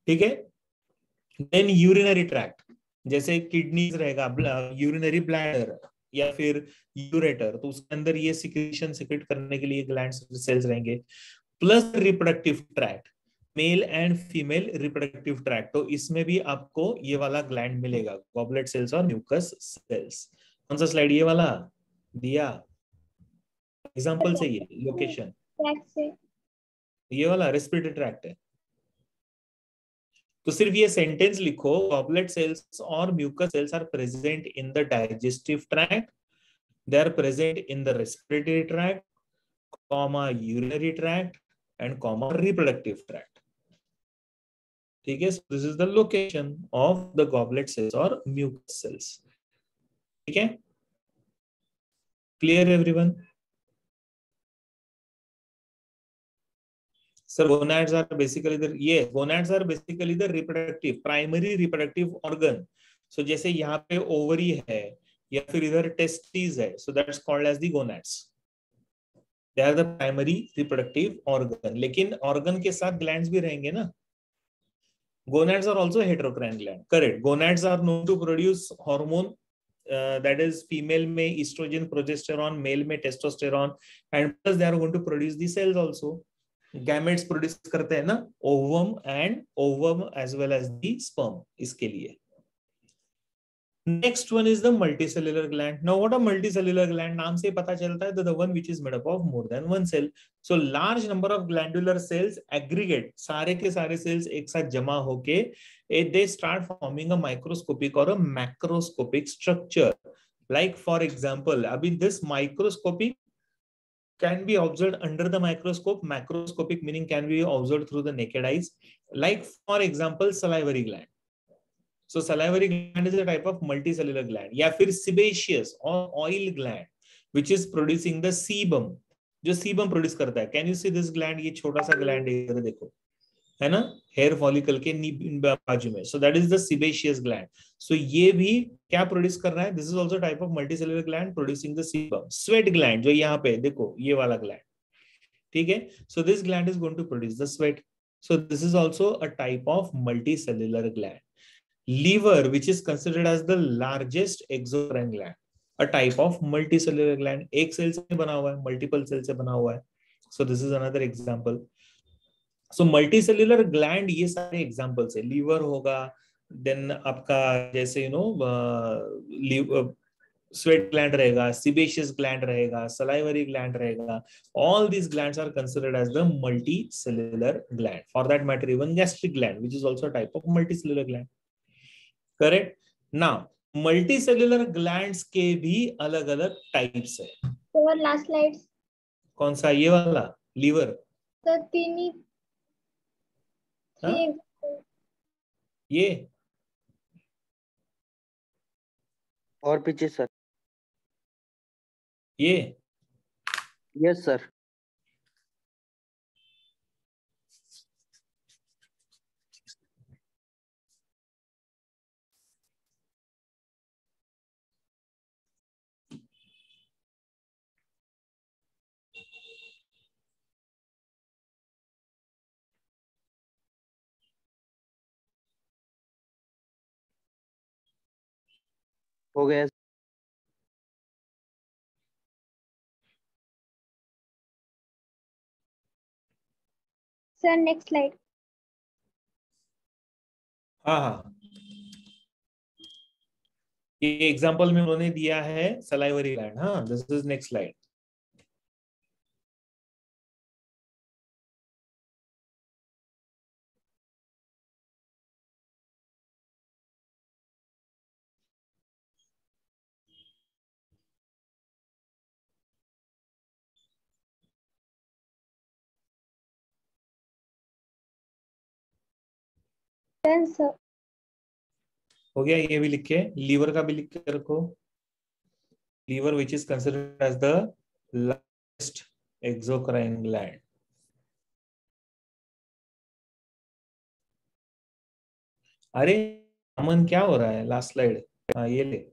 ठीक है. देन यूरिनरी ट्रैक्ट, जैसे किडनीज रहेगा, यूरिनरी ब्लैडर या फिर यूरेटर, तो उसके अंदर ये सिक्रीशन सिक्रेट करने के लिए ग्लैंड्स सेल्स रहेंगे. Plus reproductive tract, male and female reproductive tract, तो इसमें भी आपको ये वाला ग्लैंड मिलेगा, गॉबलेट सेल्स और म्यूकस सेल्स. कौन सा स्लाइड ये वाला दिया? एग्जांपल चाहिए, लोकेशन ये वाला रेस्पिरेटरी ट्रैक्ट है. तो सिर्फ ये सेंटेंस लिखो, गॉबलेट सेल्स और mucus cells are present in the digestive tract, they are present in the respiratory tract, comma urinary tract and comma reproductive tract. ठीक है. This is the location of the goblet cells और mucus cells. ठीक है. Clear everyone? Sir, gonads are basically the reproductive, primary reproductive organ. So जैसे यहाँ पे ovary है या फिर इधर टेस्टिस है, so that's called as the gonads. They are the primary reproductive organ. लेकिन organ के साथ glands भी रहेंगे ना. Gonads are also heterocrine gland. Correct. Gonads are known to produce hormone. That is, female में estrogen, progesterone, male में testosterone, and plus they are going to produce the cells also. Gametes produce करते हैं ना, ovum as well as the sperm, इसके लिए. Next one is the multicellular gland. Now what a multicellular gland, नाम से पता चलता है, the one which is made up of more than one cell. So large number of glandular cells aggregate, सारे के सारे सेल्स एक साथ जमा होके they start forming a microscopic और a macroscopic structure. Like for example, अभी this microscopic can be observed under the microscope. Macroscopic meaning can be observed through the naked eyes. Like for example, salivary gland. So salivary gland is a type of multicellular gland. या फिर sebaceous or oil gland, which is producing the sebum. जो sebum produce करता है. Can you see this gland? ये छोटा सा gland है, इधर देखो, है ना, हेयर फॉलिकल के बाजू में. So that is the sebaceous gland. So ये भी क्या प्रोड्यूस कर रहा है? This is also type of multicellular gland producing the sebum. Sweat gland जो यहाँ पे देखो, ये वाला ग्लैंड. ठीक है. So this gland is going to produce the sweat. So this is also a type of multicellular gland. Liver, which is considered as the largest exocrine gland, a type of multicellular gland. एक cell से बना हुआ है, multiple cell से बना हुआ है. So this is another example. So multicellular gland, ये सारे एग्जांपल्स है. लीवर होगा, देन आपका जैसे स्वेट ग्लैंड रहेगा, सीबेशियस ग्लैंड रहेगा, सलाइवरी ग्लैंड रहेगा. All these glands are considered as the multicellular gland. For that matter even gastric gland, which is also type of multicellular gland. Correct. Now multicellular glands के भी अलग अलग types है. Sir last slide. कौन सा? ये वाला लीवर. सर तीन ये और पीछे सर. ये यस सर. हो गया. Sir next slide. हाँ हाँ, ये एग्जांपल में उन्होंने दिया है सलाइवरी ग्लैंड. हाँ, this is next slide. Done, sir. हो गया, ये भी लिख के, लीवर का भी लिख के रखो, liver which is considered as the largest exocrine gland. अरे अमन क्या हो रहा है, लास्ट स्लाइड, हाँ ये ले।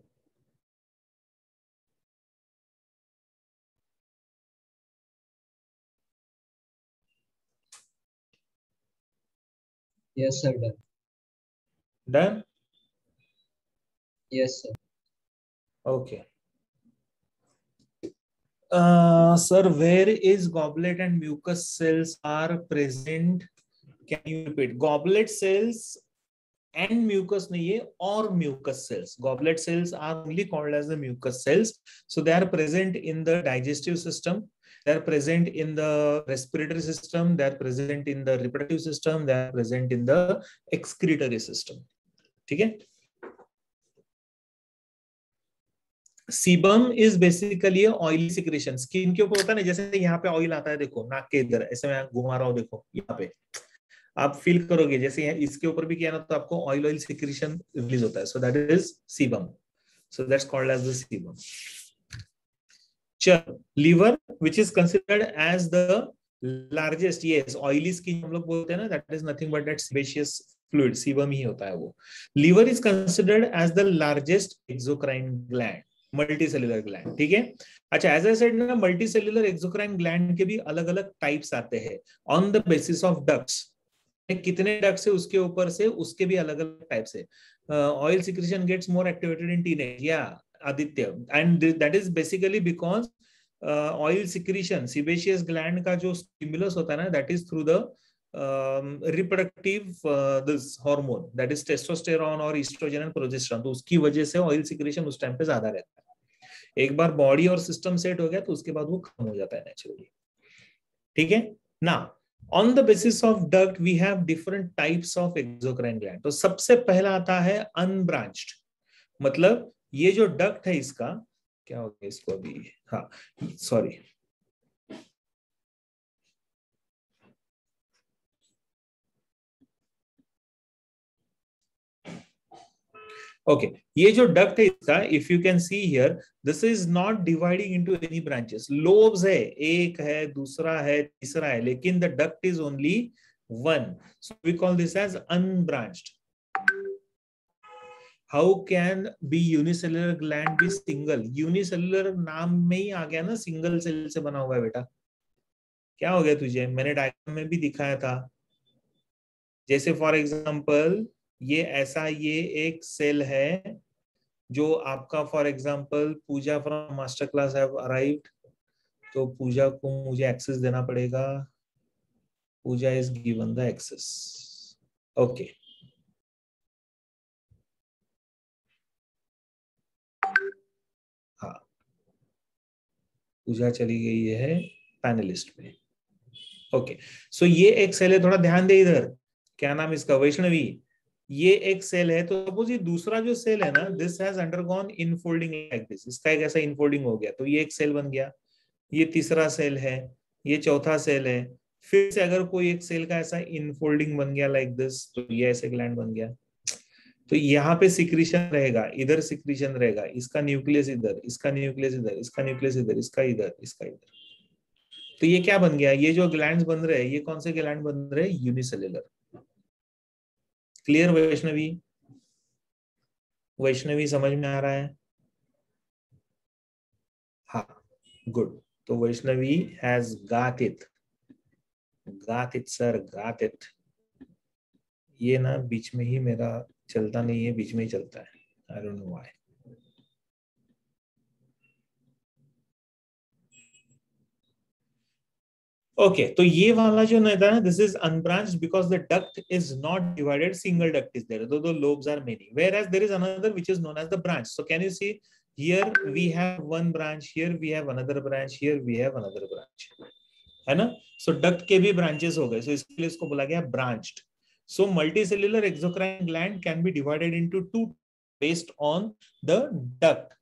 Yes, sir. Done. Done, Yes, sir. okay. Sir, where is goblet and mucus cells are present? Can you repeat? Goblet cells and mucus nahi hai, or mucus cells. Goblet cells are only called as the mucus cells. So they are present in the digestive system. They are present in the respiratory system. They are present in the reproductive system. They are present in the excretory system. ठीक है? Sebum is basically oily secretion, skin के ऊपर होता है ना, जैसे यहाँ पे ऑयल आता है, देखो नाक के इधर, ऐसे मैं घुमा रहा हूँ, देखो यहाँ पे आप फील करोगे, जैसे इसके ऊपर भी किया ना तो आपको ऑयल सिक्रेशन रिलीज होता है, so that is sebum, so that's called as the sebum. चलो, liver which is considered as the largest, yes oily skin हम लोग बोलते हैं ना, that is nothing but that sebaceous fluid, sebum ही होता है वो। Liver is considered as the largest exocrine gland, multicellular gland, ठीक है। अच्छा, एज आई सेड ना, मल्टीसेल्युलर एक्सोक्राइन ग्लैंड के भी अलग अलग टाइप्स आते हैं on the basis of ducts, कितने डक्ट्स है उसके ऊपर से उसके भी अलग अलग टाइप्स है। Oil secretion gets more activated in teenage, या Aditya, and that is basically because oil secretion, sebaceous gland का जो स्टिमुलस होता है ना, that is through the reproductive this hormone, that is testosterone और ईस्ट्रोजन एंड प्रोजेस्टेरोन, तो उसकी वजह से ऑयल सिक्रेशन उस टाइम पे ज्यादा रहता है। एक बार बॉडी और सिस्टम सेट हो गया तो उसके बाद वो कम हो जाता है नेचुरली, ठीक है ना। On the basis of duct we have different types of exocrine gland. तो सबसे पहला आता है unbranched, मतलब ये जो duct है इसका क्या हो गया इसको अभी, हाँ सॉरी, ओके, ये जो डक्ट है इसका, if you can see here, this is not dividing into any branches, lobes है, एक है, दूसरा है, तीसरा है, लेकिन the duct is only one, so we call this as unbranched. How can be unicellular gland be single? Unicellular नाम में ही आ गया ना, सिंगल सेल से बना हुआ है बेटा। क्या हो गया तुझे, मैंने डायग्राम में भी दिखाया था, जैसे फॉर एग्जांपल ये ऐसा, ये एक सेल है जो आपका, for example Pooja from master class have arrived, तो पूजा को मुझे एक्सेस देना पड़ेगा, Pooja is given the access, okay. हाँ, पूजा चली गई है पैनलिस्ट में, ओके। सो ये एक सेल है, थोड़ा ध्यान दे इधर, क्या नाम इसका, वैष्णवी, ये एक सेल है, तो सपोज ये दूसरा जो सेल है ना, this has undergone infolding like this, इसका एक ऐसा इनफोल्डिंग हो गया, तो ये एक सेल बन गया, ये तीसरा सेल है, ये चौथा सेल है, फिर से अगर कोई एक सेल का ऐसा इनफोल्डिंग बन गया लाइक दिस, तो ये ऐसे ग्लैंड बन गया। तो यहाँ पे सिक्रीशन रहेगा, इधर सिक्रीशन रहेगा, इसका न्यूक्लियस इधर, इसका न्यूक्लियस इधर, इसका न्यूक्लियस इधर, इसका इधर, इसका इधर, तो ये क्या बन गया, ये जो ग्लैंड्स बन रहे हैं, ये कौन से ग्लैंड बन रहे हैं, यूनिसेल्युलर। क्लियर वैष्णवी? वैष्णवी समझ में आ रहा है? हाँ, गुड, तो Vaishnavi has got it sir, got it. ये ना बीच में ही मेरा चलता नहीं है, बीच में ही चलता है, I don't know why. Okay, तो ये वाला जो था ना, this is unbranched because the duct is not divided, single duct is there, दो lobes are many, whereas there is another which is known as the branch. So can you see here we have one branch, here we have another branch, here we have another branch, है ना। सो duct के भी branches हो गए, सो इसके लिए इसको बोला गया branched. So multicellular exocrine gland can be divided into two based on the duct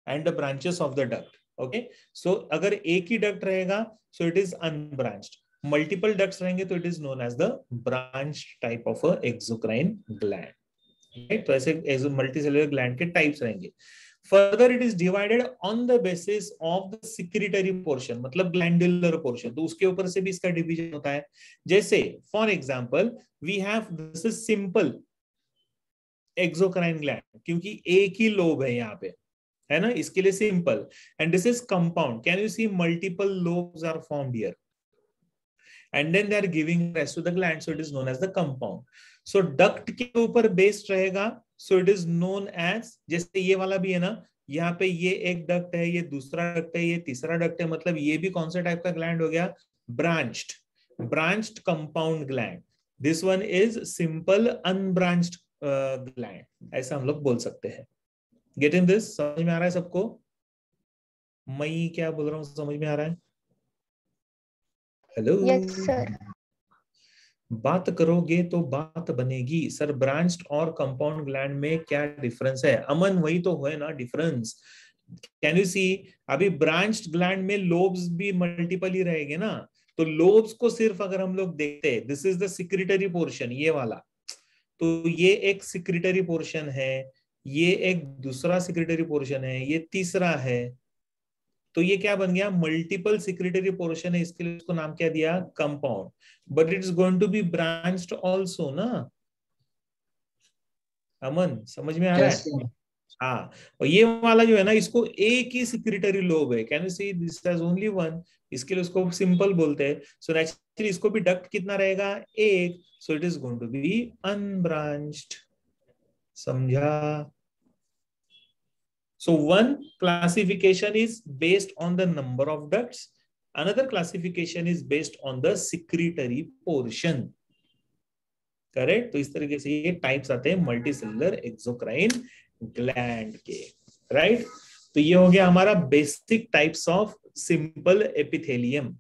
and the branches of the duct, okay. So अगर एक ही डक्ट रहेगा, so it is unbranched. Multiple ducts रहेंगे तो it is known as the branch type of a exocrine gland, right. तो ऐसे multicellular gland के टाइप्स रहेंगे। Further it is divided on the basis of the secretory portion, मतलब glandular portion, तो उसके ऊपर से भी इसका डिवीजन होता है। जैसे for example we have this is simple exocrine gland, क्योंकि एक ही लोब है यहाँ पे, है ना, इसके लिए simple. And this is compound, can you see multiple lobes are formed here and then they are giving rest to the gland, so it is known as the compound. So duct के ऊपर based रहेगा, so it is known as, जैसे ये वाला भी है ना, यहाँ पे ये एक डक्ट है, ये दूसरा डक्ट है, ये तीसरा डक्ट है, मतलब ये भी कौन सा टाइप का ग्लैंड हो गया, branched compound gland. This one is simple unbranched gland, ऐसा हम लोग बोल सकते हैं। गेट इन दिस, समझ में आ रहा है सबको? मैं क्या बोल रहा हूँ समझ में आ रहा है? Hello, yes sir. बात करोगे तो बात बनेगी। सर ब्रांच्ड और कंपाउंड ग्लैंड में क्या डिफरेंस है? अमन वही तो है ना डिफरेंस। कैन यू सी, अभी ब्रांच्ड ग्लैंड में लोब्स भी मल्टीपल ही रहेंगे ना, तो लोब्स को सिर्फ अगर हम लोग देखते हैं, this is the secretory portion, ये वाला, तो ये एक सिक्रीटरी पोर्शन है, ये एक दूसरा सिक्रीटरी पोर्शन है, ये तीसरा है, तो ये क्या बन गया, मल्टीपल सिक्रीटरी पोर्शन है, इसके लिए उसको नाम क्या दिया, compound. But it is going to be branched also ना। अमन समझ में आ रहा है? हाँ, और ये वाला जो है ना, इसको एक ही सिक्रीटरी लोब है, can you see this has only one, इसके लिए उसको सिंपल बोलते हैं। सो नेचुरली इसको भी डक्ट कितना रहेगा, एक, so it is going to be unbranched. समझा? So one classification is based on the number of ducts. Another classification is based on the secretory portion. Correct? तो इस तरीके से ये टाइप्स आते हैं मल्टीसेलुलर एक्सोक्राइन ग्लैंड के, राइट? तो ये हो गया हमारा basic types of simple epithelium.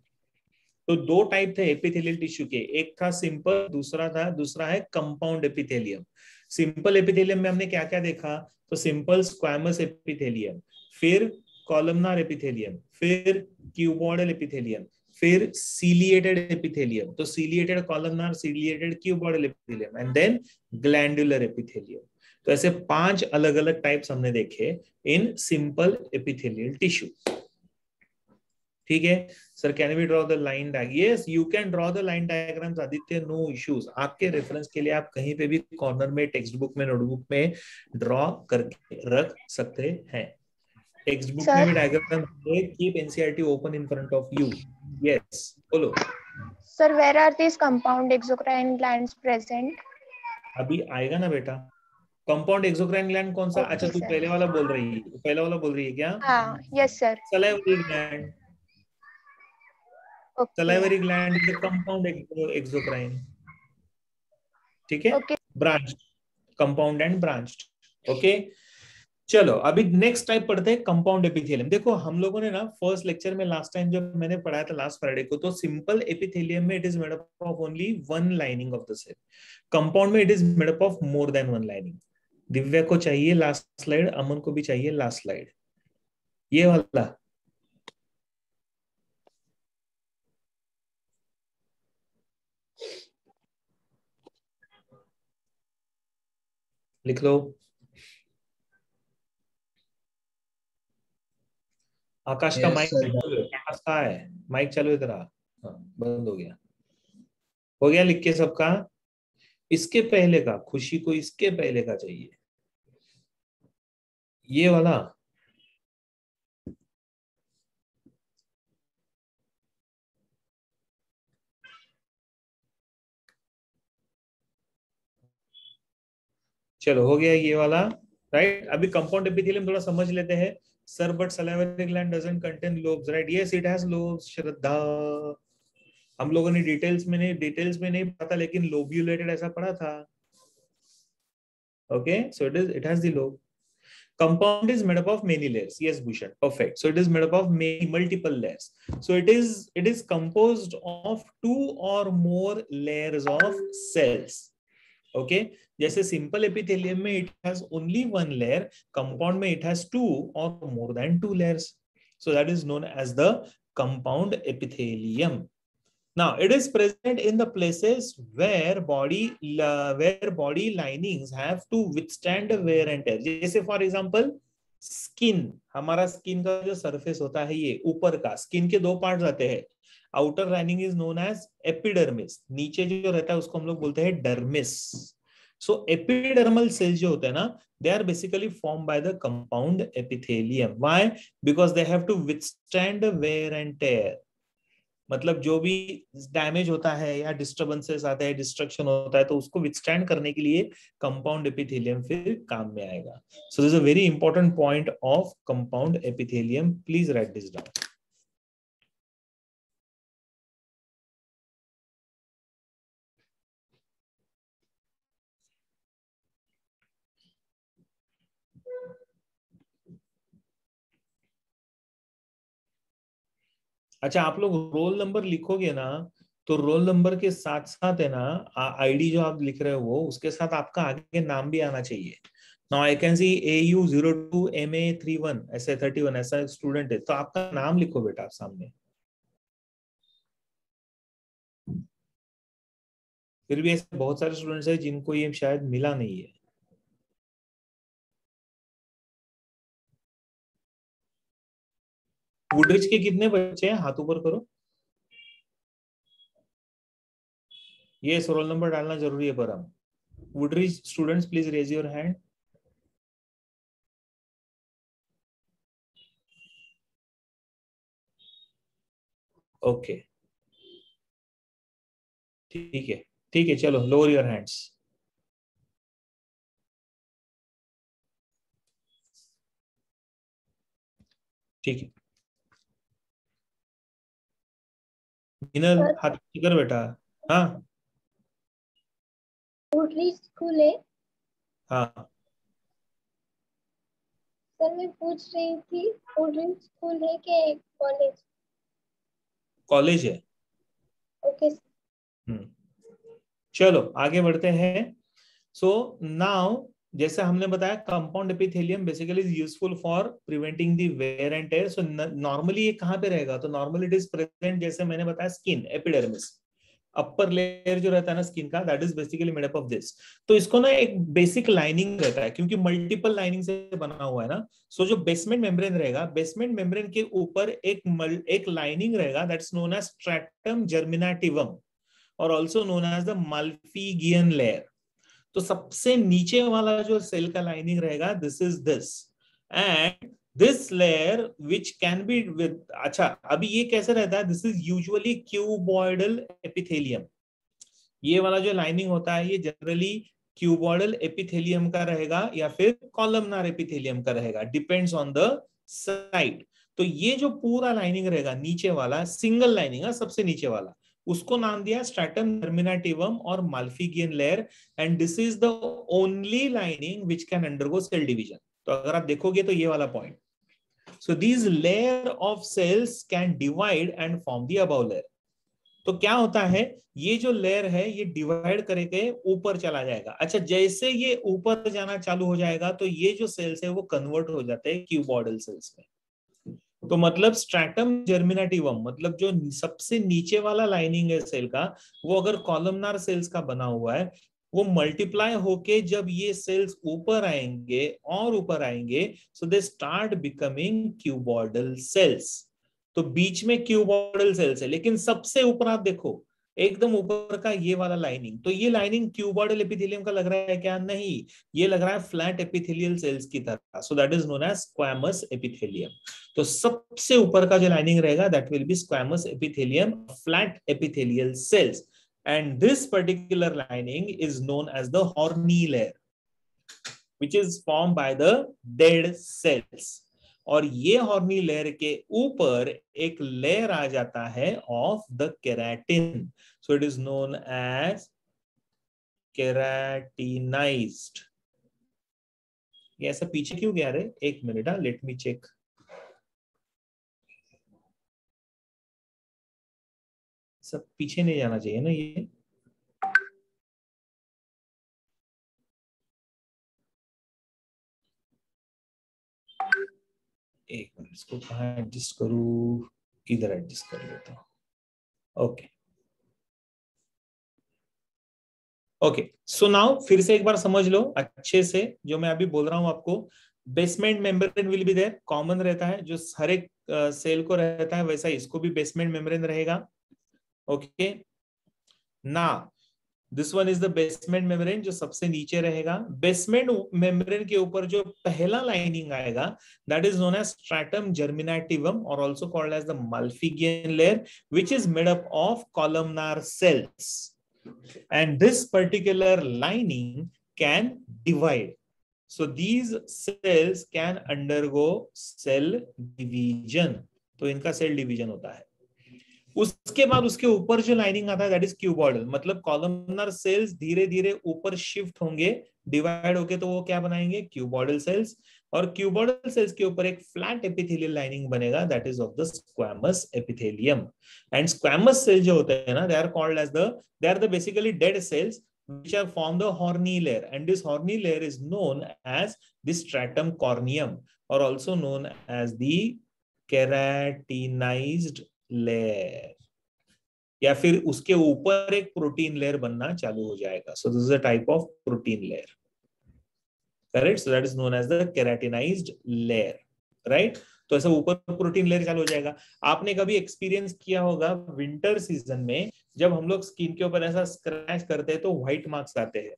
तो दो टाइप थे एपिथेलियल टिश्यू के, एक था सिंपल, दूसरा है कंपाउंड एपिथेलियम। सिंपल एपिथेलियम में हमने क्या क्या देखा, तो सिंपल स्क्वैमस एपिथेलियम, फिर कॉलमनार एपिथेलियम, फिर क्यूबॉइडल एपिथेलियम, फिर सीलिएटेड एपिथेलियम, तो ciliated columnar, ciliated cuboidal epithelium, and then glandular epithelium. तो ऐसे 5 अलग अलग टाइप्स हमने देखे इन सिंपल एपिथेलियल टिश्यू। ठीक है sir, can we draw the line diagram? Yes, you can draw the line diagrams Aditya, no issues. आपके रेफरेंस के लिए आप कहीं पे भी कॉर्नर में, टेक्स्ट बुक में, नोटबुक में ड्रॉ करके रख सकते हैं। टेक्स्ट बुक में भी diagram, keep NCERT open in front of you. Yes, बोलो sir, where are this compound exocrine glands present? अभी आएगा ना बेटा। कंपाउंड एक्सोक्राइन ग्लैंड कौन सा? अच्छा, तू पहले वाला बोल रही है, पहला वाला बोल रही है क्या? हाँ, yes sir. Salivary gland, salivary gland is a compound exocrine. ठीक है, branch, compound and branched. Okay, चलो अभी नेक्स्ट टाइप पढ़ते हैं, कंपाउंड एपिथेलियम। देखो हम लोगों ने ना फर्स्ट लेक्चर में लास्ट टाइम जब मैंने पढ़ाया था लास्ट फ्राइडे को, तो सिंपल एपिथेलियम में it is made up of only one lining of the cell. Compound में it is made up of more than one lining. Divya को चाहिए लास्ट स्लाइड, अमन को भी चाहिए लास्ट स्लाइड, ये वाला लिख लो। आकाश का माइक कहाँ है? माइक चालू इधर आ। हाँ, बंद हो गया। हो गया लिख के सबका? इसके पहले का, खुशी को इसके पहले का चाहिए, ये वाला। चलो हो गया ये वाला, राइट? अभी कंपाउंड एपिथेलियम थोड़ा समझ लेते हैं। Sir but salivary gland doesn't contain lobes, right? Yes, it has lobes Shraddha. हम लोगों ने डिटेल्स में नहीं पढ़ा, लेकिन लोब्यूलेटेड ऐसा पढ़ा था। Okay, so it has the lobe. Compound is made up of many layers. Yes, Bhushan, perfect. So it is made up of many multiple layers. So it is composed of 2 or more layers of cells. Okay, जैसे simple epithelium में it has only 1 layer, compound में it has 2 or more than 2 layers. So that is known as the compound epithelium. Now it is present in the places where body linings have to withstand wear and tear. जैसे for example skin, हमारा skin का जो surface होता है ये ऊपर का, skin के दो पार्ट्स आते हैं. Outer lining is known as epidermis, नीचे जो रहता है उसको हम लोग बोलते हैं डर्मिस. सो एपिडर्मल सेल्स जो होते हैं ना, they are basically formed by the compound epithelium. Why? Because they have to withstand wear and tear. मतलब जो भी डैमेज होता है या डिस्टर्बेंसेस आता है, डिस्ट्रक्शन होता है, तो उसको विथस्टैंड करने के लिए कंपाउंड एपिथेलियम फिर काम में आएगा. So this is a very important point of compound epithelium. Please right this down. अच्छा, आप लोग रोल नंबर लिखोगे ना, तो रोल नंबर के साथ साथ है ना, आईडी जो आप लिख रहे हो वो उसके साथ आपका आगे नाम भी आना चाहिए. Now I can see AU02 MA31 ऐसे 31 ऐसा स्टूडेंट है, तो आपका नाम लिखो बेटा आप सामने. फिर भी ऐसे बहुत सारे स्टूडेंट्स हैं जिनको ये शायद मिला नहीं है. वुडरिच के कितने बच्चे हैं, हाथ ऊपर करो. ये रोल नंबर डालना जरूरी है. पर हम वुडरिच students please raise your hand. Okay ठीक है, ठीक है, चलो लोअर योर हैंड्स. ठीक है, मिनल हाथ कर बेटा. हाँ वुडरिच स्कूल है. हाँ सर मैं पूछ रही थी वुडरिच स्कूल है कि कॉलेज? कॉलेज है. ओके चलो आगे बढ़ते हैं. सो नाउ जैसे हमने बताया compound epithelium basically is useful for preventing the wear and tear. So normally ये कहाँ पे रहेगा, तो नॉर्मली इट इज प्रेजेंट, जैसे मैंने बताया, स्किन एपिडर्मिस, अपर लेयर जो रहता है ना स्किन का, that is basically made up of this. तो इसको ना एक बेसिक लाइनिंग रहता है, क्योंकि मल्टीपल लाइनिंग से बना हुआ है ना. सो जो बेसमेंट मेम्ब्रेन रहेगा, बेसमेंट मेम्ब्रेन के ऊपर एक लाइनिंग रहेगा, that's known as stratum germinativum और also known as the Malpighian layer. तो सबसे नीचे वाला जो सेल का लाइनिंग रहेगा, this is this, and this layer which can be with. अच्छा, अभी ये कैसे रहता है, this is usually cuboidal epithelium. ये वाला जो लाइनिंग होता है ये जनरली क्यूबॉइडल एपिथेलियम का रहेगा या फिर कॉलमनार एपिथेलियम का रहेगा, डिपेंड्स ऑन द साइड. तो ये जो पूरा लाइनिंग रहेगा नीचे वाला, सिंगल लाइनिंग है, सबसे नीचे वाला, उसको नाम दिया स्ट्रैटम जर्मिनेटिवम और Malpighian layer. And this is the only lining which can undergo cell division. तो अगर आप देखोगे तो ये वाला point. So these layer of cells can divide and form the above layer. तो क्या होता है, ये जो लेयर है ये डिवाइड करके ऊपर चला जाएगा. अच्छा, जैसे ये ऊपर जाना चालू हो जाएगा तो ये जो सेल्स है वो कन्वर्ट हो जाते हैं क्यूबॉइडल सेल्स में. तो मतलब स्ट्रैटम जर्मिनेटिवम मतलब जो सबसे नीचे वाला लाइनिंग है सेल का, वो अगर कॉलमनार सेल्स का बना हुआ है, वो मल्टीप्लाई होके जब ये सेल्स ऊपर आएंगे और ऊपर आएंगे, so they start becoming cuboidal cells. तो बीच में क्यूबॉइडल सेल्स है, लेकिन सबसे ऊपर आप देखो, एकदम ऊपर का ये वाला लाइनिंग, तो ये लाइनिंग क्यूबॉइडल एपिथेलियम का लग रहा है क्या? नहीं, ये लग रहा है फ्लैट एपिथेलियल सेल्स की तरह. So that is known as squamous epithelium. तो सबसे ऊपर का जो लाइनिंग रहेगा that will be squamous epithelium, flat epithelial cells. And this particular lining is known as the horny layer which is formed by the dead cells. और ये horny layer के ऊपर एक लेयर आ जाता है of the keratin. So it is known as keratinized. ये ऐसा पीछे क्यों गया रे? एक मिनट, लेट मी चेक. सब पीछे नहीं जाना चाहिए ना ये. एक मिनट, इसको कहाँ एडजस्ट करूँ, किधर एडजस्ट कर लेता हूँ. ओके ओके, सो नाउ फिर से एक बार समझ लो अच्छे से जो मैं अभी बोल रहा हूं आपको। Basement membrane will be there, common रहता है, जो हर एक सेल को रहता है वैसा इसको भी बेसमेंट मेम्ब्रेन रहेगा। ओके, ना this one is the basement membrane, जो सबसे नीचे रहेगा। बेसमेंट मेम्ब्रेन के ऊपर जो पहला लाइनिंग आएगा that is known as stratum germinativum और also called as the Malpighian layer, which is made up of columnar cells, and this particular lining can divide. So these cells can undergo cell division. तो इनका cell division होता है। उसके बाद उसके ऊपर जो लाइनिंग आता है दैट इज क्यूबॉइडल, मतलब कॉलमनर सेल्स धीरे धीरे ऊपर शिफ्ट होंगे, डिवाइड होके, तो वो क्या बनाएंगे, क्यूबॉइडल सेल्स। और क्यूबॉइडल सेल्स के ऊपर एक फ्लैट एपिथेलियल लाइनिंग बनेगा that is of the squamous epithelium. And squamous cell जो होते हैं ना, they are called as they are the basically dead cells which are form the horny layer, and this horny layer is known as the stratum corneum or also known as the keratinized layer, या फिर उसके ऊपर एक protein layer बनना चालू हो जाएगा। So this is a type of protein layer, correct? So that is known as the keratinized layer, right? तो ऐसा ऊपर प्रोटीन लेयर चालू हो जाएगा। आपने कभी एक्सपीरियंस किया होगा विंटर सीजन में, जब हम लोग स्किन के ऊपर ऐसा स्क्रैच करते हैं तो व्हाइट मार्क्स आते हैं,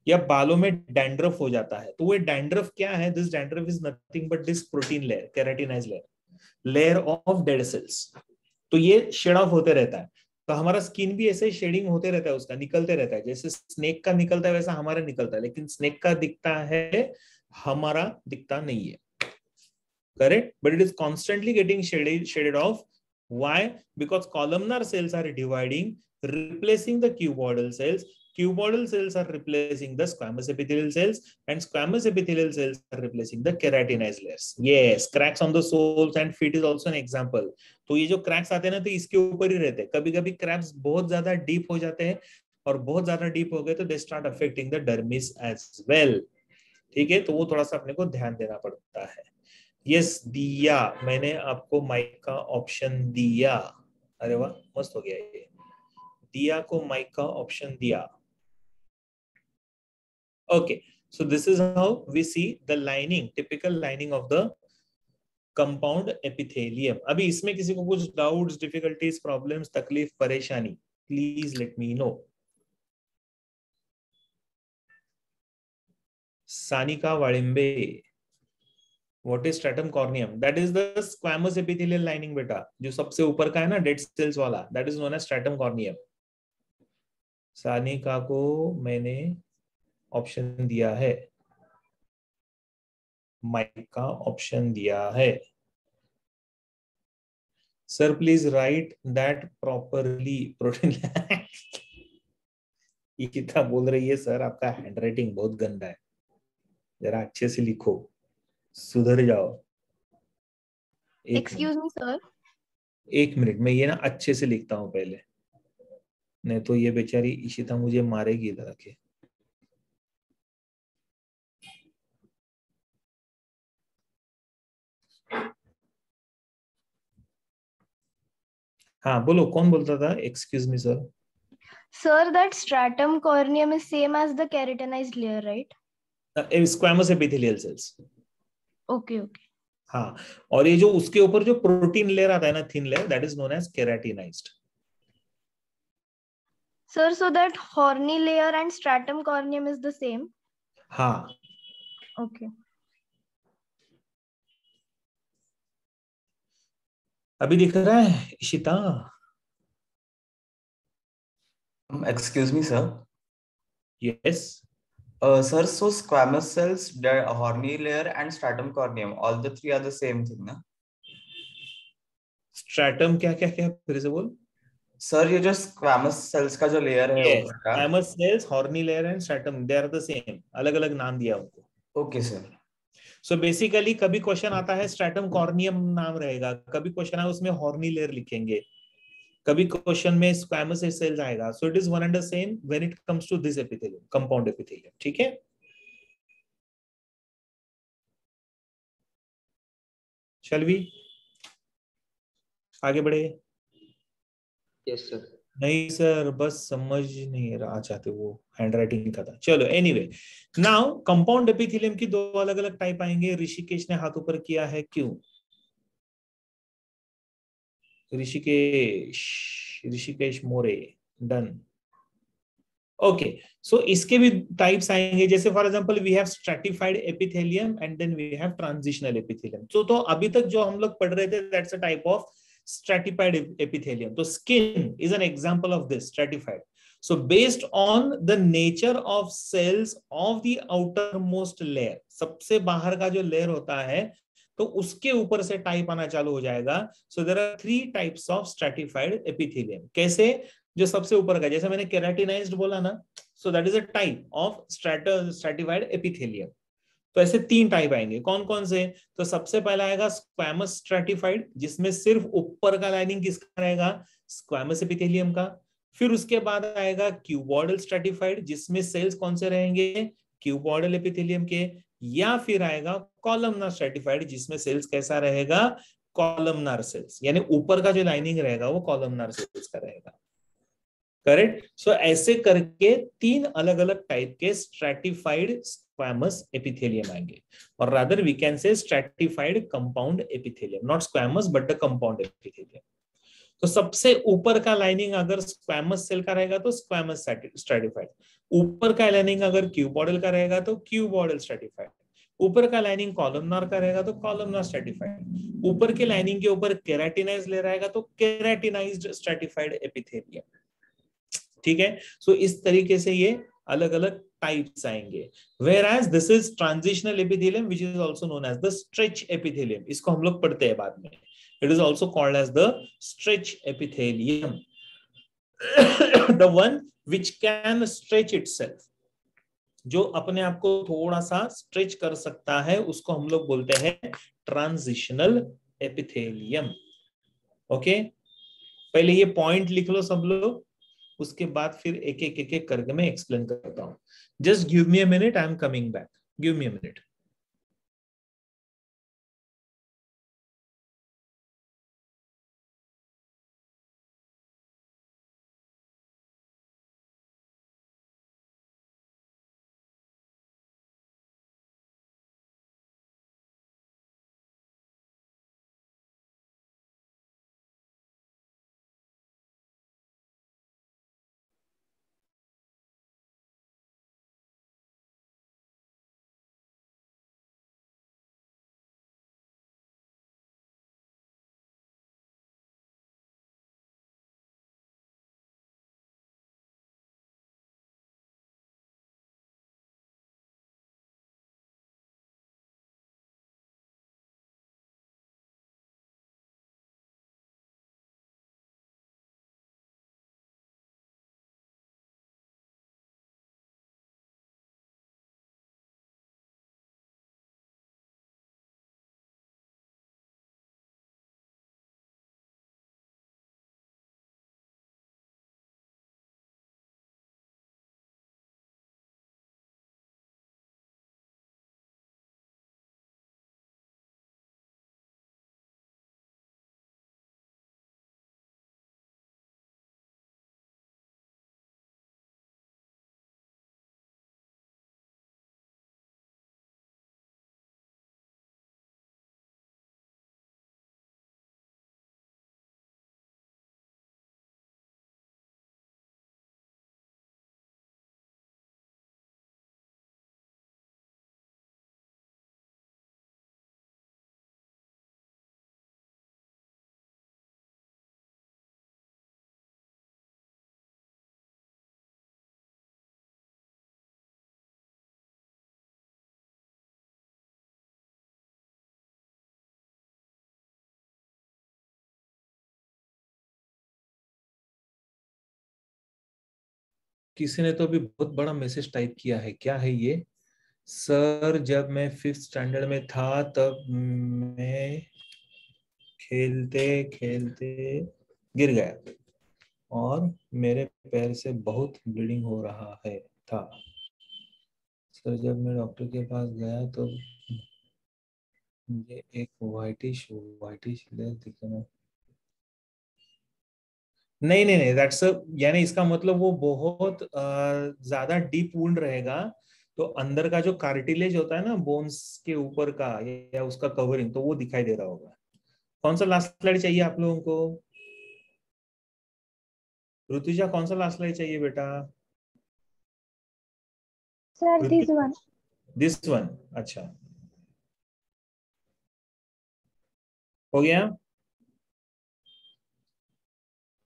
या बालों में डैंड्रफ हो जाता है, तो वो डैंड्रफ क्या है? This dandruff is nothing but this protein layer, keratinized layer, layer of dead cells. तो ये शेड ऑफ होते रहता है। तो हमारा स्किन भी ऐसे शेडिंग होते रहता है, उसका निकलते रहता है, जैसे स्नेक का निकलता है वैसा हमारा निकलता है, लेकिन स्नेक का दिखता है, हमारा दिखता नहीं है, correct? But it is constantly getting shaded off. Why? Because columnar cells are dividing, replacing the cuboidal cells. Cuboidal cells are replacing the squamous epithelial cells, and squamous epithelial cells are replacing the keratinized layers. Yes, cracks on the soles and feet is also an example. तो ये जो cracks आते हैं ना, तो इसके ऊपर ही रहते हैं। कभी कभी cracks बहुत ज्यादा डीप हो जाते हैं, और बहुत ज्यादा डीप हो गए तो they start affecting the dermis as well. ठीक है, तो वो थोड़ा सा अपने को ध्यान देना पड़ता है। यस, दिया, मैंने आपको माइक का ऑप्शन दिया। अरे वाह, मस्त हो गया ये, दिया को माइक का ऑप्शन दिया। Okay, so this is how we see the lining, typical lining of the compound epithelium. अभी इसमें किसी को कुछ डाउट्स, डिफिकल्टीज, प्रॉब्लम्स, तकलीफ, परेशानी, please let me know. Sanika Wadimbe, What is stratum corneum? That is the squamous epithelial lining बेटा, जो सबसे ऊपर का है ना, डेड सेल्स वाला, that is known as stratum corneum. Sanika को मैंने ऑप्शन दिया है, माइक का ऑप्शन दिया है। Sir please right that properly, protein. ये कितना बोल रही है सर, आपका हैंडराइटिंग बहुत गंदा है, जरा अच्छे से लिखो, सुधर जाओ। एक्सक्यूज मी सर, एक मिनट, मैं ये ना अच्छे से लिखता हूं पहले, नहीं तो ये बेचारी इशिता मुझे मारेगी इधर आके। हाँ बोलो, कौन बोलता था? Excuse me sir. sir, that stratum corneum is same as the keratinized layer, right? Squamous epithelial cells. Okay, okay. हाँ, और ये जो उसके ऊपर जो प्रोटीन लेयर आता है ना, thin layer, that is known as keratinized. Sir, so that horny layer and stratum corneum is the same? हाँ, Okay. अभी दिख रहा है Ishita? Excuse me, sir. Yes. Sir, so squamous cells, the horny layer and stratum corneum, all the three are the same thing, na? Stratum क्या क्या क्या, फिर से बोल। Sir, ये जो squamous cells का जो layer है Yes, ऊपर का, squamous cells, horny layer and stratum, they are the same, अलग अलग नाम दिया उनको। okay sir. सो बेसिकली कभी क्वेश्चन आता है स्ट्रैटम कॉर्नियम नाम रहेगा, कभी क्वेश्चन है उसमें हॉर्नी लेयर लिखेंगे, कभी क्वेश्चन में स्क्वैमस सेल्स आएगा। So it is one and the same when it comes to this epithelium, compound epithelium. ठीक है, चल भी आगे बढ़े। Yes sir. नहीं सर, बस समझ नहीं रहा चाहते, वो हैंडराइटिंग का था। चलो एनीवे, नाउ कंपाउंड एपिथेलियम की दो अलग अलग टाइप आएंगे। ऋषिकेश ने हाथ ऊपर किया है, क्यों? Rishikesh, Rishikesh More, done. Okay, so इसके भी टाइप्स आएंगे। जैसे for example we have stratified epithelium and then we have transitional epithelium. तो अभी तक जो हम लोग पढ़ रहे थे, that's a type of stratified epithelium. So skin is an example of this stratified. So based on the nature of cells of the outermost layer, सबसे बाहर का जो लेयर होता है, तो उसके ऊपर से टाइप आना चालू हो जाएगा। So there are 3 types of stratified epithelium. कैसे? जो सबसे ऊपर का, जैसे मैंने केराटिनाइज्ड बोला ना, so that is a type of stratified epithelium. तो ऐसे 3 टाइप आएंगे। कौन कौन से? तो सबसे पहला आएगा स्क्वैमस स्ट्रैटिफाइड, जिसमें सिर्फ ऊपर का लाइनिंग किसका रहेगा? स्क्वैमस एपिथेलियम का। फिर उसके बाद आएगा क्यूबॉइडल स्ट्रैटिफाइड, जिसमें सेल्स कौन से रहेंगे? क्यूबॉइडल एपिथेलियम के। या फिर आएगा कॉलमनार स्ट्रैटिफाइड, जिसमें सेल्स कैसा रहेगा? कॉलमनार सेल्स, यानी ऊपर का जो लाइनिंग रहेगा वो कॉलमनार सेल्स का रहेगा। करेक्ट? सो ऐसे करके 3 अलग अलग टाइप के स्ट्रैटिफाइड स्क्वैमस एपिथेलियम आएंगे, और rather we can say stratified compound epithelium, not squamous but the compound epithelium. तो सबसे ऊपर का लाइनिंग अगर स्क्वैमस सेल का रहेगा तो स्क्वैमस स्ट्रैटिफाइड, ऊपर का लाइनिंग अगर क्यूबॉइडल का रहेगा तो क्यूबॉइडल स्ट्रैटिफाइड, ऊपर का लाइनिंग कॉलमनार का रहेगा तो कॉलमनार स्ट्रैटिफाइड, ऊपर के लाइनिंग के ऊपर केराटिनाइज ले रहेगा तो केराटिनाइज्ड स्ट्रैटिफाइड एपिथेलियम। ठीक है? सो इस तरीके से ये अलग अलग टाइप्स आएंगे। Whereas this is transitional epithelium, which is also known as the stretch epithelium. इसको हम लोग पढ़ते हैं बाद में। It is also called as the stretch epithelium. The one which can stretch itself, जो अपने आप को थोड़ा सा स्ट्रेच कर सकता है, उसको हम लोग बोलते हैं ट्रांजिशनल एपिथेलियम। ओके, पहले ये पॉइंट लिख लो सब लोग, उसके बाद फिर एक एक करके मैं एक्सप्लेन करता हूं। Just give me a minute, I am coming back, give me a minute. किसी ने तो अभी बहुत बड़ा मैसेज टाइप किया है, क्या है ये? सर, जब मैं 5th स्टैंडर्ड में था तब मैं खेलते खेलते गिर गया और मेरे पैर से बहुत ब्लीडिंग हो रहा है था। सर, जब मैं डॉक्टर के पास गया तो मुझे एक वाइटिश लेयर दिखना। नहीं नहीं नहीं, दैट्स यानी इसका मतलब वो बहुत ज्यादा डीप वुंड रहेगा, तो अंदर का जो कार्टिलेज होता है ना बोन्स के ऊपर का या उसका कवरिंग, तो वो दिखाई दे रहा होगा। कौन सा लास्ट स्लाइड चाहिए आप लोगों को? ऋतुजा कौन सा लास्ट स्लाइड चाहिए बेटा? Sir this one. This one, अच्छा हो गया।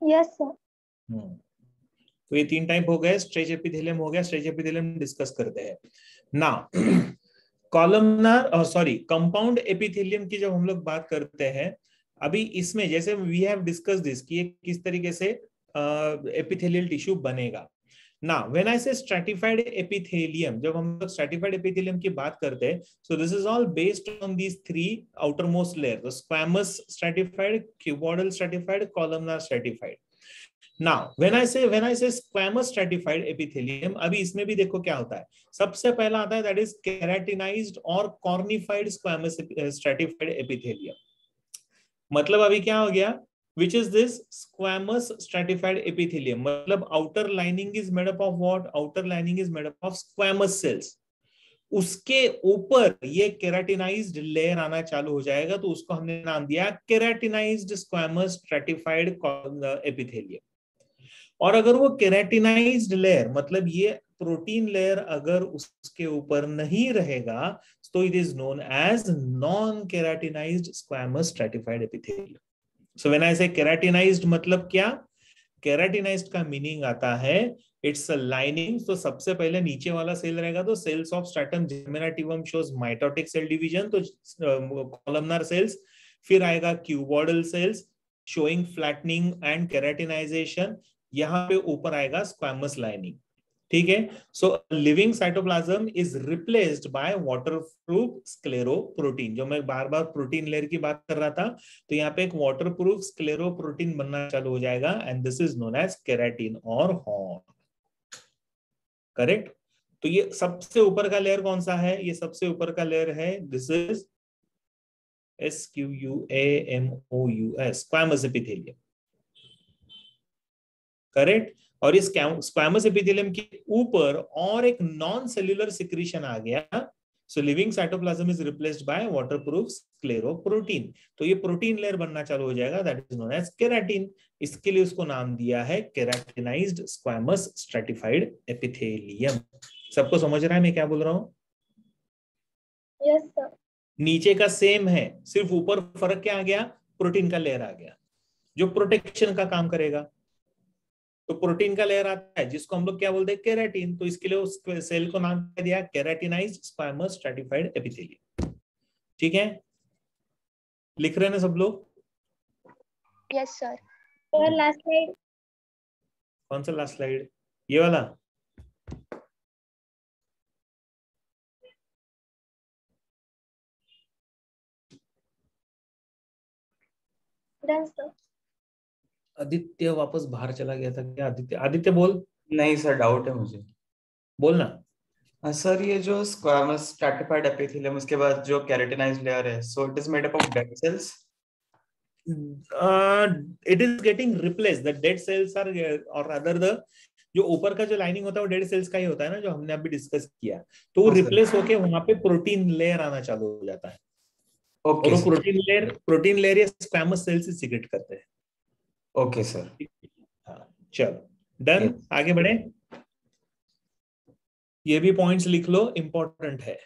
Yes sir. तो ये 3 टाइप हो गए, स्ट्रेच एपिथेलियम हो गया, स्ट्रेच एपिथेलियम डिस्कस करते हैं ना। कॉलमनार सॉरी कंपाउंड एपिथेलियम की जब हम लोग बात करते हैं, अभी इसमें जैसे वी हैव डिस्कस दिस कि ये किस तरीके से एपिथेलियल टिश्यू बनेगा ना। व्हेन आई से स्ट्रैटिफाइड एपिथेलियम, जब हम लोग स्ट्रैटिफाइड एपिथेलियम की बात करते हैं, so this is all based on these 3 outermost layer, squamous stratified, cuboidal stratified, columnar stratified. Now, when I say squamous stratified epithelium, अभी इसमें भी देखो क्या होता है। सबसे पहला आता है that is keratinized और cornified squamous stratified epithelium। मतलब अभी क्या हो गया, which is this squamous stratified epithelium, मतलब outer lining is made up of what? Outer lining is made up of squamous cells। उसके ऊपर ये केराटिनाइज्ड लेयर आना चालू हो जाएगा, तो उसको हमने नाम दिया केराटिनाइज्ड स्क्वैमस स्ट्रैटिफाइड एपिथेलियम। और अगर वो केराटिनाइज्ड लेयर, मतलब ये प्रोटीन लेयर अगर उसके ऊपर नहीं रहेगा, तो it is known as non keratinized squamous stratified epithelium. So when I say keratinized मतलब क्या? केराटिनाइज्ड का मीनिंग आता है इट्स अ लाइनिंग। तो सबसे पहले नीचे वाला सेल रहेगा, तो cells of stratum germinativum shows mitotic cell division, तो कॉलमनार सेल्स। फिर आएगा cuboidal cells showing flattening and keratinisation. यहाँ पे ऊपर आएगा स्क्वैमस लाइनिंग। ठीक है। So living cytoplasm is replaced by waterproof scleroprotein. जो मैं बार बार प्रोटीन लेयर की बात कर रहा था, तो यहाँ पे एक वाटरप्रूफ स्क्लेरोप्रोटीन बनना चालू हो जाएगा, and this is known as keratin और हॉर्न। करेक्ट। तो ये सबसे ऊपर का लेयर कौन सा है? ये सबसे ऊपर का लेयर है, this is SQUAMOUS, squamous epithelium. Correct. और इस स्क्वैमस एपिथेलियम के ऊपर और एक नॉन सेल्यूलर सिक्रीशन आ गया। So living cytoplasm is replaced by waterproof scleroprotein. तो ये प्रोटीन लेयर बनना चालू हो जाएगा, that is known as keratin. इसके लिए उसको नाम दिया है केराटिनाइज्ड स्क्वैमस स्ट्रैटिफाइड एपिथेलियम। सबको समझ रहा है मैं क्या बोल रहा हूं? Yes sir. नीचे का सेम है, सिर्फ ऊपर फर्क क्या आ गया? प्रोटीन का लेयर आ गया जो प्रोटेक्शन का काम करेगा। तो प्रोटीन का लेयर आता है जिसको हम लोग क्या बोलते हैं? केराटिन। तो इसके लिए उस सेल को नाम दिया केराटिनाइज्ड स्क्वैमस स्ट्रैटिफाइड एपिथेलियम। ठीक है, लिख रहे हैं ना सब लोग? Yes sir. और लास्ट स्लाइड। कौन सा लास्ट स्लाइड? ये वाला? Done sir. आदित्य वापस बाहर चला गया था क्या? आदित्य, आदित्य बोल। नहीं सर, डाउट है मुझे। बोलना। सर ये जो स्क्वैमस स्ट्रैटिफाइड एपिथेलियम, उसके बाद जो केराटिनाइज्ड लेयर है, so it is made up of dead cells. It is getting replace, the dead cells are, और अदर द जो ऊपर का जो लाइनिंग होता है वो डेड सेल्स का ही होता है ना, जो हमने अभी डिस्कस किया। तो वो हाँ सर। रिप्लेस होके वहां पे प्रोटीन लेयर आना चालू हो जाता है, ओके और वो सर। प्रोटीन लेयर या स्क्वैमस सेल से सिक्रेट करते हैं। Okay sir. हाँ, चलो डन, Yes. आगे बढ़े। ये भी पॉइंट्स लिख लो, इंपॉर्टेंट है।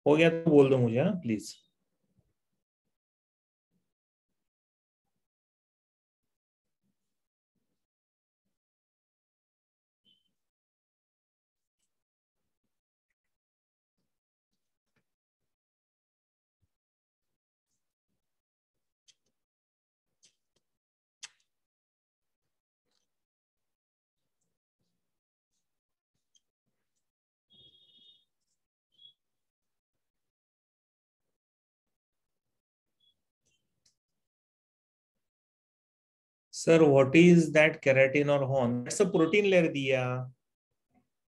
हो गया तो बोल दो मुझे, हाँ please. Sir what is that keratin और horn? That's a protein layer दिया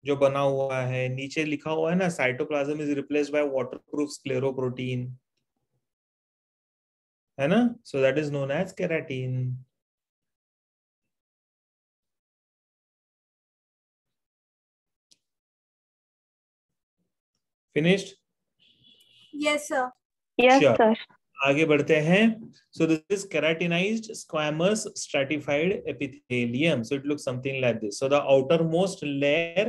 जो बना हुआ है, नीचे लिखा हुआ है ना, cytoplasm is replaced by waterproof scleroprotein, है ना? So that is known as keratin. Finished? Yes, sir. Yes Sure. Sir. आगे बढ़ते हैं. So this is keratinized squamous stratified epithelium. So it looks something like this. So the outermost layer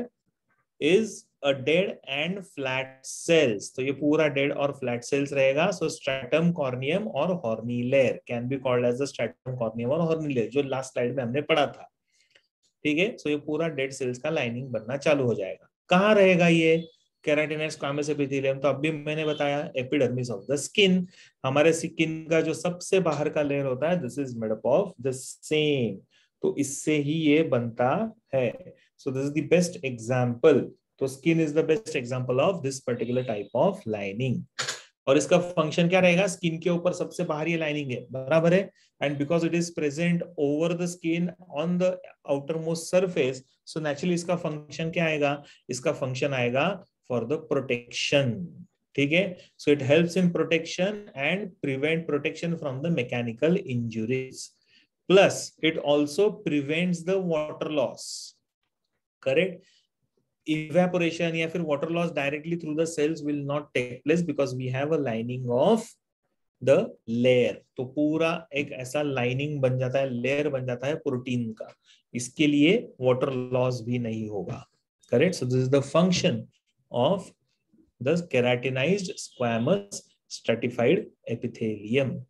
is a dead and flat cells. तो ये पूरा dead और flat cells रहेगा. So stratum corneum और horny layer can be called as the stratum corneum और horny layer, जो last slide में हमने पढ़ा था. ठीक है. So ये पूरा dead cells का lining बनना चालू हो जाएगा. कहाँ रहेगा ये केराटिनाइज्ड स्क्वैमस एपिथेलियम? तो अभी मैंने बताया एपिडर्मिस ऑफ द स्किन. हमारे स्किन का जो सबसे बाहर का लेयर होता है, this is made up of the same. तो इससे ही ये बनता है. So this is the best example. तो skin is the best example of this particular type of lining. और इसका फंक्शन क्या रहेगा? स्किन के ऊपर सबसे बाहरी लाइनिंग है, बराबर है. And because it is present over the skin on the outer most surface, so naturally इसका फंक्शन क्या आएगा? इसका फंक्शन आएगा फॉर द प्रोटेक्शन. ठीक है. So it helps in protection and prevent protection from the mechanical injuries. Plus it also prevents the water loss. Correct. Evaporation या फिर water loss directly through the cells will not take place because we have a lining of the layer. तो पूरा एक ऐसा lining बन जाता है, layer बन जाता है प्रोटीन का. इसके लिए वाटर लॉस भी नहीं होगा. Correct. So this is the function of the keratinized squamous stratified epithelium.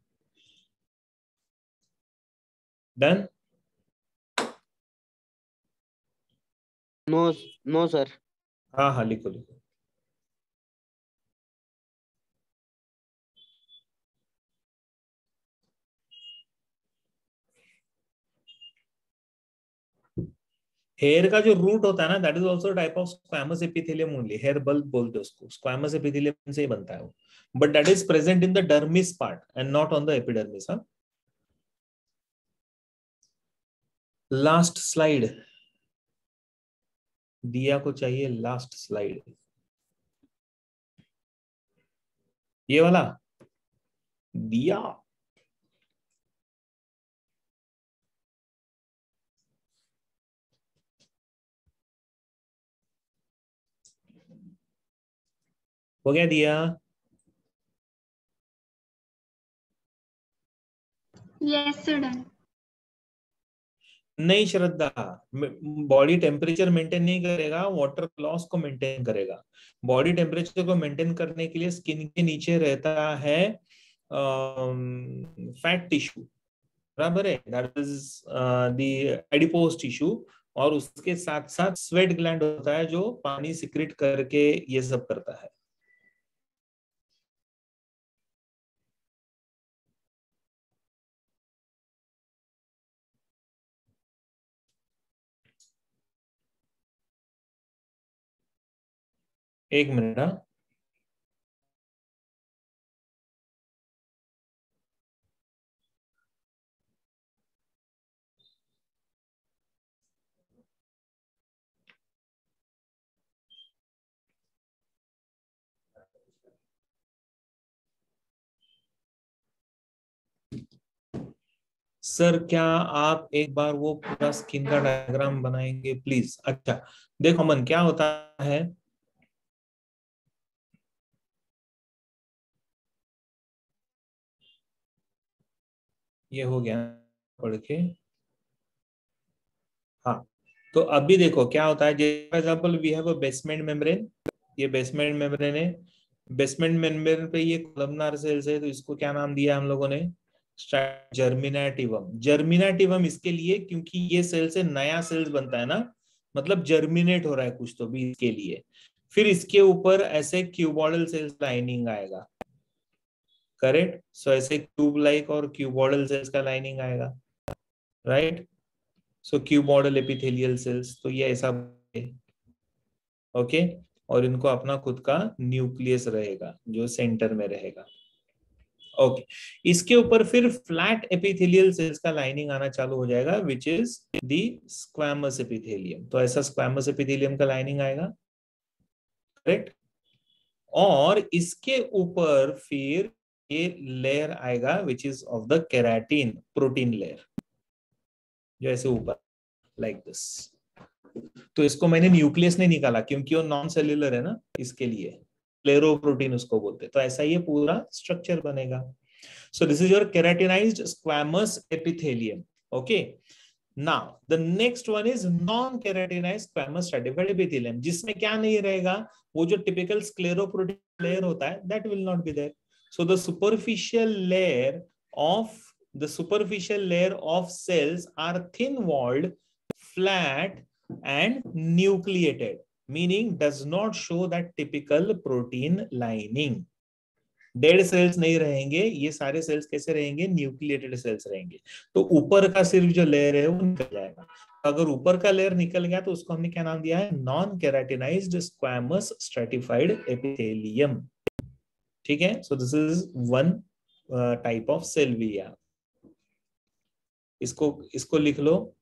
Done? No sir. हाँ हाँ, लिखो लिखो. हेयर का जो रूट होता है ना, that is also type of squamous epithelium only. Hair bulb बोलते हैं उसको, स्क्वैमस एपिथेलियम से ही बनता है वो. But that is present in the dermis part and not on the epidermis. हाँ, लास्ट स्लाइड दिया को चाहिए. लास्ट स्लाइड ये वाला दिया. हो गया दिया? Yes, sir. Done. नहीं श्रद्धा, बॉडी टेम्परेचर मेंटेन नहीं करेगा, वाटर लॉस को मेंटेन करेगा. बॉडी टेम्परेचर को मेंटेन करने के लिए स्किन के नीचे रहता है फैट टिश्यू, बराबर है. That is the adipose tissue. और उसके साथ साथ स्वेट ग्लैंड होता है जो पानी सिक्रेट करके ये सब करता है. एक मिनट. हाँ, सर क्या आप एक बार वो पूरा स्किन का डायग्राम बनाएंगे प्लीज? अच्छा देखो अमन, क्या होता है, ये हो गया पढ़ के. हाँ, तो अभी देखो क्या होता है. For example we have a basement membrane. ये बेसमेंट मेम्ब्रेन है. बेसमेंट मेम्ब्रेन पे ये कोलमनार सेल्स है, तो इसको क्या नाम दिया हम लोगों ने? जर्मिनेटिवम. जर्मिनेटिवम इसके लिए क्योंकि ये सेल से नया सेल्स बनता है ना, मतलब जर्मिनेट हो रहा है कुछ, तो भी इसके लिए. फिर इसके ऊपर ऐसे क्यूबॉइडल सेल्स लाइनिंग आएगा. करेक्ट. सो ऐसे क्यूब लाइक और क्यूबॉइडल सेल्स का लाइनिंग आएगा, राइट. सो क्यूबॉइडल एपिथेलियल सेल्स, तो ये ऐसा ओके. और इनको अपना खुद का न्यूक्लियस रहेगा जो सेंटर में रहेगा. ओके, इसके ऊपर फिर फ्लैट एपिथेलियल सेल्स का लाइनिंग आना चालू हो जाएगा, which is the squamous epithelium. तो ऐसा स्क्वैमस एपिथेलियम का लाइनिंग आएगा, करेक्ट। और इसके ऊपर फिर ये लेयर आएगा which is of the keratin protein layer, जो ऐसे ऊपर लाइक दिस। तो इसको मैंने न्यूक्लियस नहीं निकाला क्योंकि वो नॉन सेल्यूलर है ना, इसके लिए क्लेरोप्रोटीन उसको बोलते हैं। तो ऐसा ये पूरा स्ट्रक्चर बनेगा। So this is your keratinized squamous epithelium. Okay. Now the next one is non-keratinized squamous stratified epithelium, जिसमें क्या नहीं रहेगा, वो जो typical scleroprotein layer होता है, that will not be there. So the superficial layer of cells are thin-walled, flat, and nucleated, meaning does not show that typical protein lining. Dead cells नहीं रहेंगे, ये सारे सेल्स कैसे रहेंगे, न्यूक्लिएटेड सेल्स रहेंगे। तो ऊपर का सिर्फ जो लेयर है वो निकल जाएगा। अगर ऊपर का लेयर निकल गया तो उसको हमने क्या नाम दिया है, non keratinized squamous stratified epithelium. ठीक है, so this is one type of salvia. इसको लिख लो।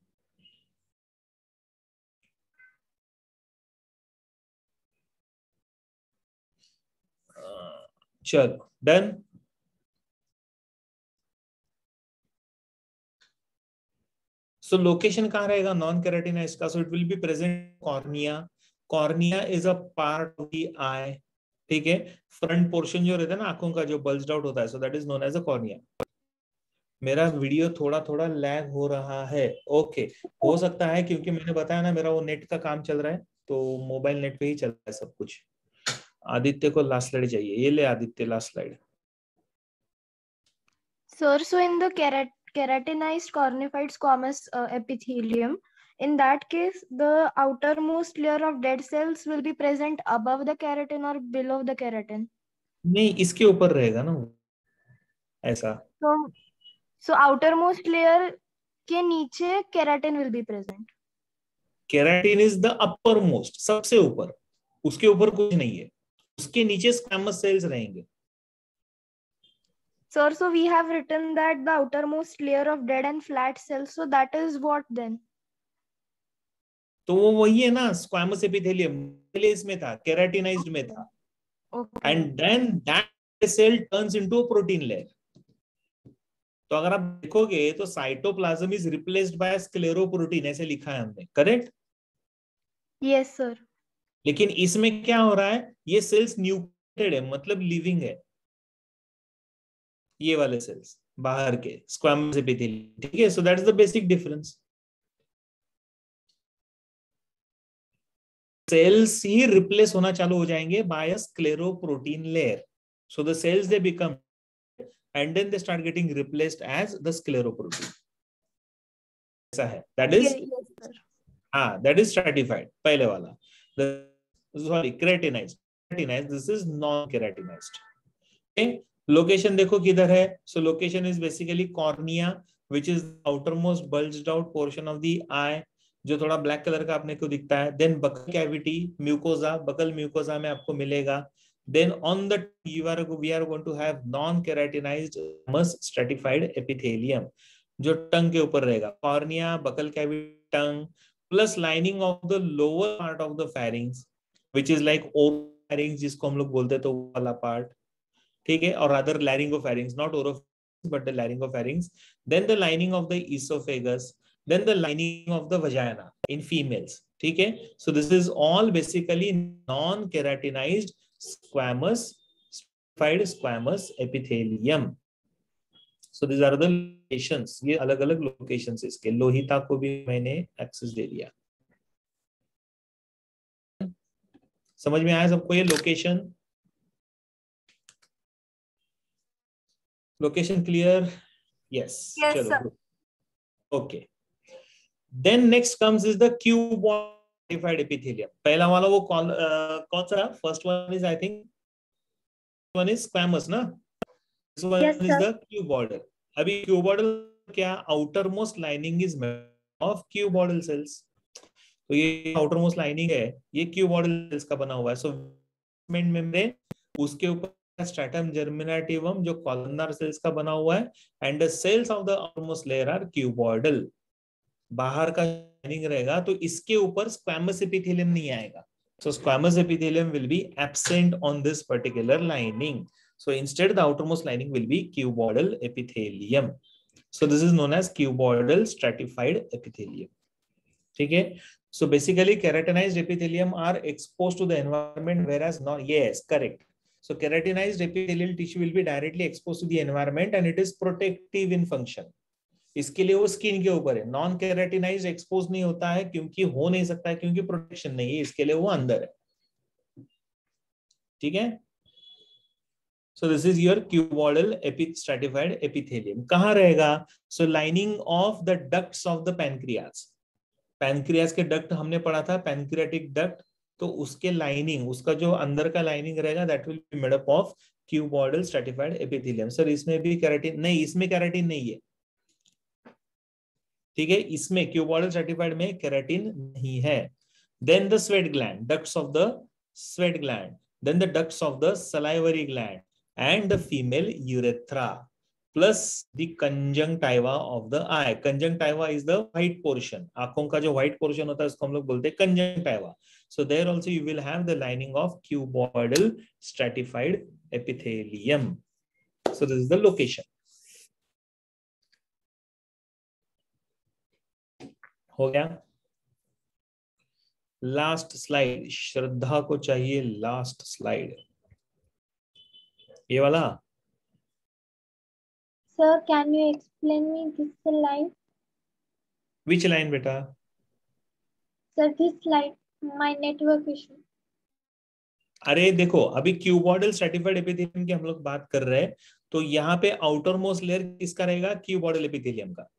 चलो डन। सो लोकेशन कहां रहेगा नॉन केराटिनाइज्ड का? So it will be present cornea. Cornea is a part of the eye. ठीक है, फ्रंट पोर्शन जो रहता है ना आंखों का, जो बल्ज्ड आउट होता है, so that is known as a cornea. मेरा वीडियो थोड़ा थोड़ा लैग हो रहा है। ओके, हो सकता है क्योंकि मैंने बताया ना मेरा वो नेट का काम चल रहा है, तो मोबाइल नेट पे ही चल रहा है सब कुछ। आदित्य को लास्ट स्लाइड चाहिए, ये ले Aditya last slide. Sir, so in the keratinized cornified squamous epithelium, in that case, the outermost layer of dead cells will be present above the keratin or below the keratin? नहीं, इसके ऊपर रहेगा ना ऐसा। So outermost layer के नीचे keratin will be present. Keratin is the upper most, सबसे ऊपर, उसके ऊपर कुछ नहीं है, उसके नीचे स्क्वैमस सेल्स रहेंगे। Sir, so we have written that the outermost layer of dead and flat cells, so that is what then? तो वो वही है ना, स्क्वैमस एपिथेलियम पहले इसमें था, केराटिनाइज्ड में था, and then that cell turns into a protein layer. तो अगर आप देखोगे तो cytoplasm is replaced by scleroprotein, ऐसे लिखा है हमने, करेक्ट? Yes, sir. लेकिन इसमें क्या हो रहा है, ये सेल्स न्यूक्लिएटेड है, मतलब लिविंग है, ये वाले सेल्स बाहर के स्क्वैमस एपिथेलियम। ठीक है, so that is the basic difference. Cells ही रिप्लेस होना चालू हो जाएंगे by a scleroprotein layer, so the cells they become and then they start getting replaced as the scleroprotein. ऐसा है, that is Yes, sir. that is stratified पहले वाला, sorry keratinized, this is non keratinized. okay, location देखो किधर है, so location is basically cornea, which is outermost bulged out portion of the eye, जो थोड़ा black colour का आपने को दिखता है। Then buccal cavity, mucosa, buccal mucosa में आपको मिलेगा। Then on the we are going to have non-keratinized squamous stratified epithelium, जो टंग के ऊपर रहेगा, cornea, buccal cavity, tongue, plus lining of the lower part of the pharynx, which is like oropharynx, जिसको हम लोग बोलते हैं, तो वो वाला पार्ट। ठीक है, और other laryngopharynx, not oropharynx but the laryngopharynx, then the lining of the esophagus, then the lining of the vagina in females. ठीक है, so this is all basically non-keratinized squamous stratified squamous epithelium. So these are the locations, ये अलग अलग locations इसके। लोहिता को भी मैंने access दे दिया। समझ में आया सबको ये लोकेशन? Location clear? यस, चलो, okay. Then next comes is the cuboid epithelium. पहला वाला वो कौन सा? First one is I think one is squamous ना, this one is the cuboidal. अभी क्यूबॉइडल क्या, outer most lining is made of cuboidal cells. तो ये आउटर मोस्ट लाइनिंग है, ये क्यूबॉइडल सेल्स का बना हुआ है। सो मेम्ब्रेन, उसके ऊपर स्ट्रैटम जर्मिनेटिवम जो कॉलमनार सेल्स का बना हुआ है, and the cells of the outermost layer are cuboidal, बाहर का लाइनिंग रहेगा, तो इसके ऊपर स्क्वैमस एपिथेलियम नहीं आएगा. So squamous epithelium will be absent on this particular lining. So instead the outermost lining will be cuboidal epithelium. So this is known as cuboidal stratified epithelium. ठीक है. So basically keratinized epithelium are exposed to the environment, whereas not, yes, correct. So keratinized epithelial tissue will be directly exposed to the environment and it is protective in function. इसके लिए वो skin के ऊपर है. Non keratinised expose नहीं होता है, क्योंकि हो नहीं सकता है, क्योंकि प्रोटेक्शन नहीं है, इसके लिए वो अंदर है. ठीक है. So this is your cuboidal stratified epithelium. कहां रहेगा? So lining of the ducts of the pancreas. Pancreas के डक्ट हमने पढ़ा था, पैनक्रियाटिक डक्ट, तो उसके लाइनिंग, उसका जो अंदर का लाइनिंग रहेगा, that will be made up of cuboidal stratified epithelium. Sir इसमें भी केराटिन नहीं, इसमें केराटिन नहीं है. ठीक है, इसमें क्यूबॉइडल स्ट्रैटिफाइड में केराटिन नहीं है. Then the sweat gland, ducts of the sweat gland, then the ducts of the salivary gland and the female urethra plus the conjunctiva of the eye. Conjunctiva is the white portion, आंखों का जो white portion होता है उसको हम लोग बोलते हैं conjunctiva. So there also you will have the lining of cuboidal stratified epithelium. So this is the location. हो गया. लास्ट स्लाइड, श्रद्धा को चाहिए लास्ट स्लाइड, ये वाला. Sir, can you explain me this line? Which line बेटा? Sir, this slide, my network issue. अरे देखो, अभी क्यूबॉइडल स्ट्रैटिफाइड एपिथेलियम की हम लोग बात कर रहे हैं, तो यहाँ पे आउटर मोस्ट लेयर किसका रहेगा? क्यूबॉइडल एपिथेलियम का.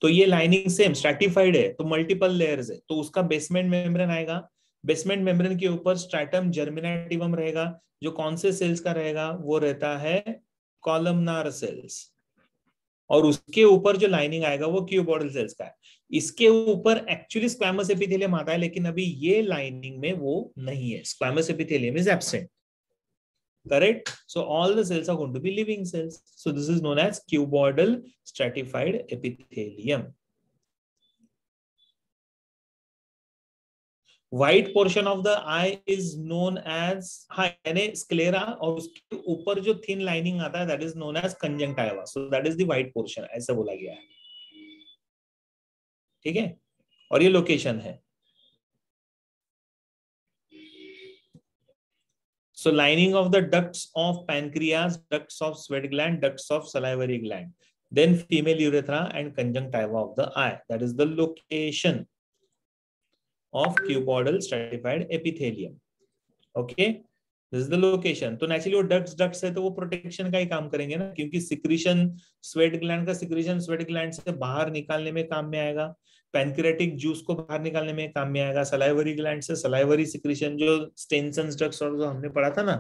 तो ये लाइनिंग सेम स्ट्रैटिफाइड है, तो मल्टीपल लेयर्स है, तो उसका बेसमेंट मेम्ब्रेन आएगा. बेसमेंट मेम्ब्रेन के ऊपर स्ट्रैटम जर्मिनेटिवम रहेगा, जो कौन से सेल्स का रहेगा? वो रहता है कॉलमनार सेल्स. और उसके ऊपर जो लाइनिंग आएगा वो क्यूबॉइडल सेल्स का है. इसके ऊपर एक्चुअली स्क्वैमस एपिथेलियम आता है, लेकिन अभी ये लाइनिंग में वो नहीं है. Squamous epithelium is absent. Correct? So all the cells are going to be living cells. So this is known as cuboidal stratified epithelium. White portion of the eye is known as sclera, और उसके ऊपर जो thin lining आता है that is known as conjunctiva. So that is the white portion, ऐसा बोला गया है. ठीक है, और ये लोकेशन है. So lining of the ducts of pancreas, ducts of sweat gland, ducts of salivary gland, then female urethra and conjunctiva of the eye. That is the location of cuboidal stratified epithelium. Okay, this is the location. तो naturally वो ducts है, तो वो protection का ही काम करेंगे ना, क्योंकि secretion sweat gland का secretion sweat gland से बाहर निकालने में काम में आएगा. पैनक्रियाटिक जूस को बाहर निकालने में काम में आएगा. सलाइवरी ग्लैंड से सलाइवरी सिक्रीशन, जो स्टेनसन्स डक्ट्स और जो हमने पढ़ा था ना,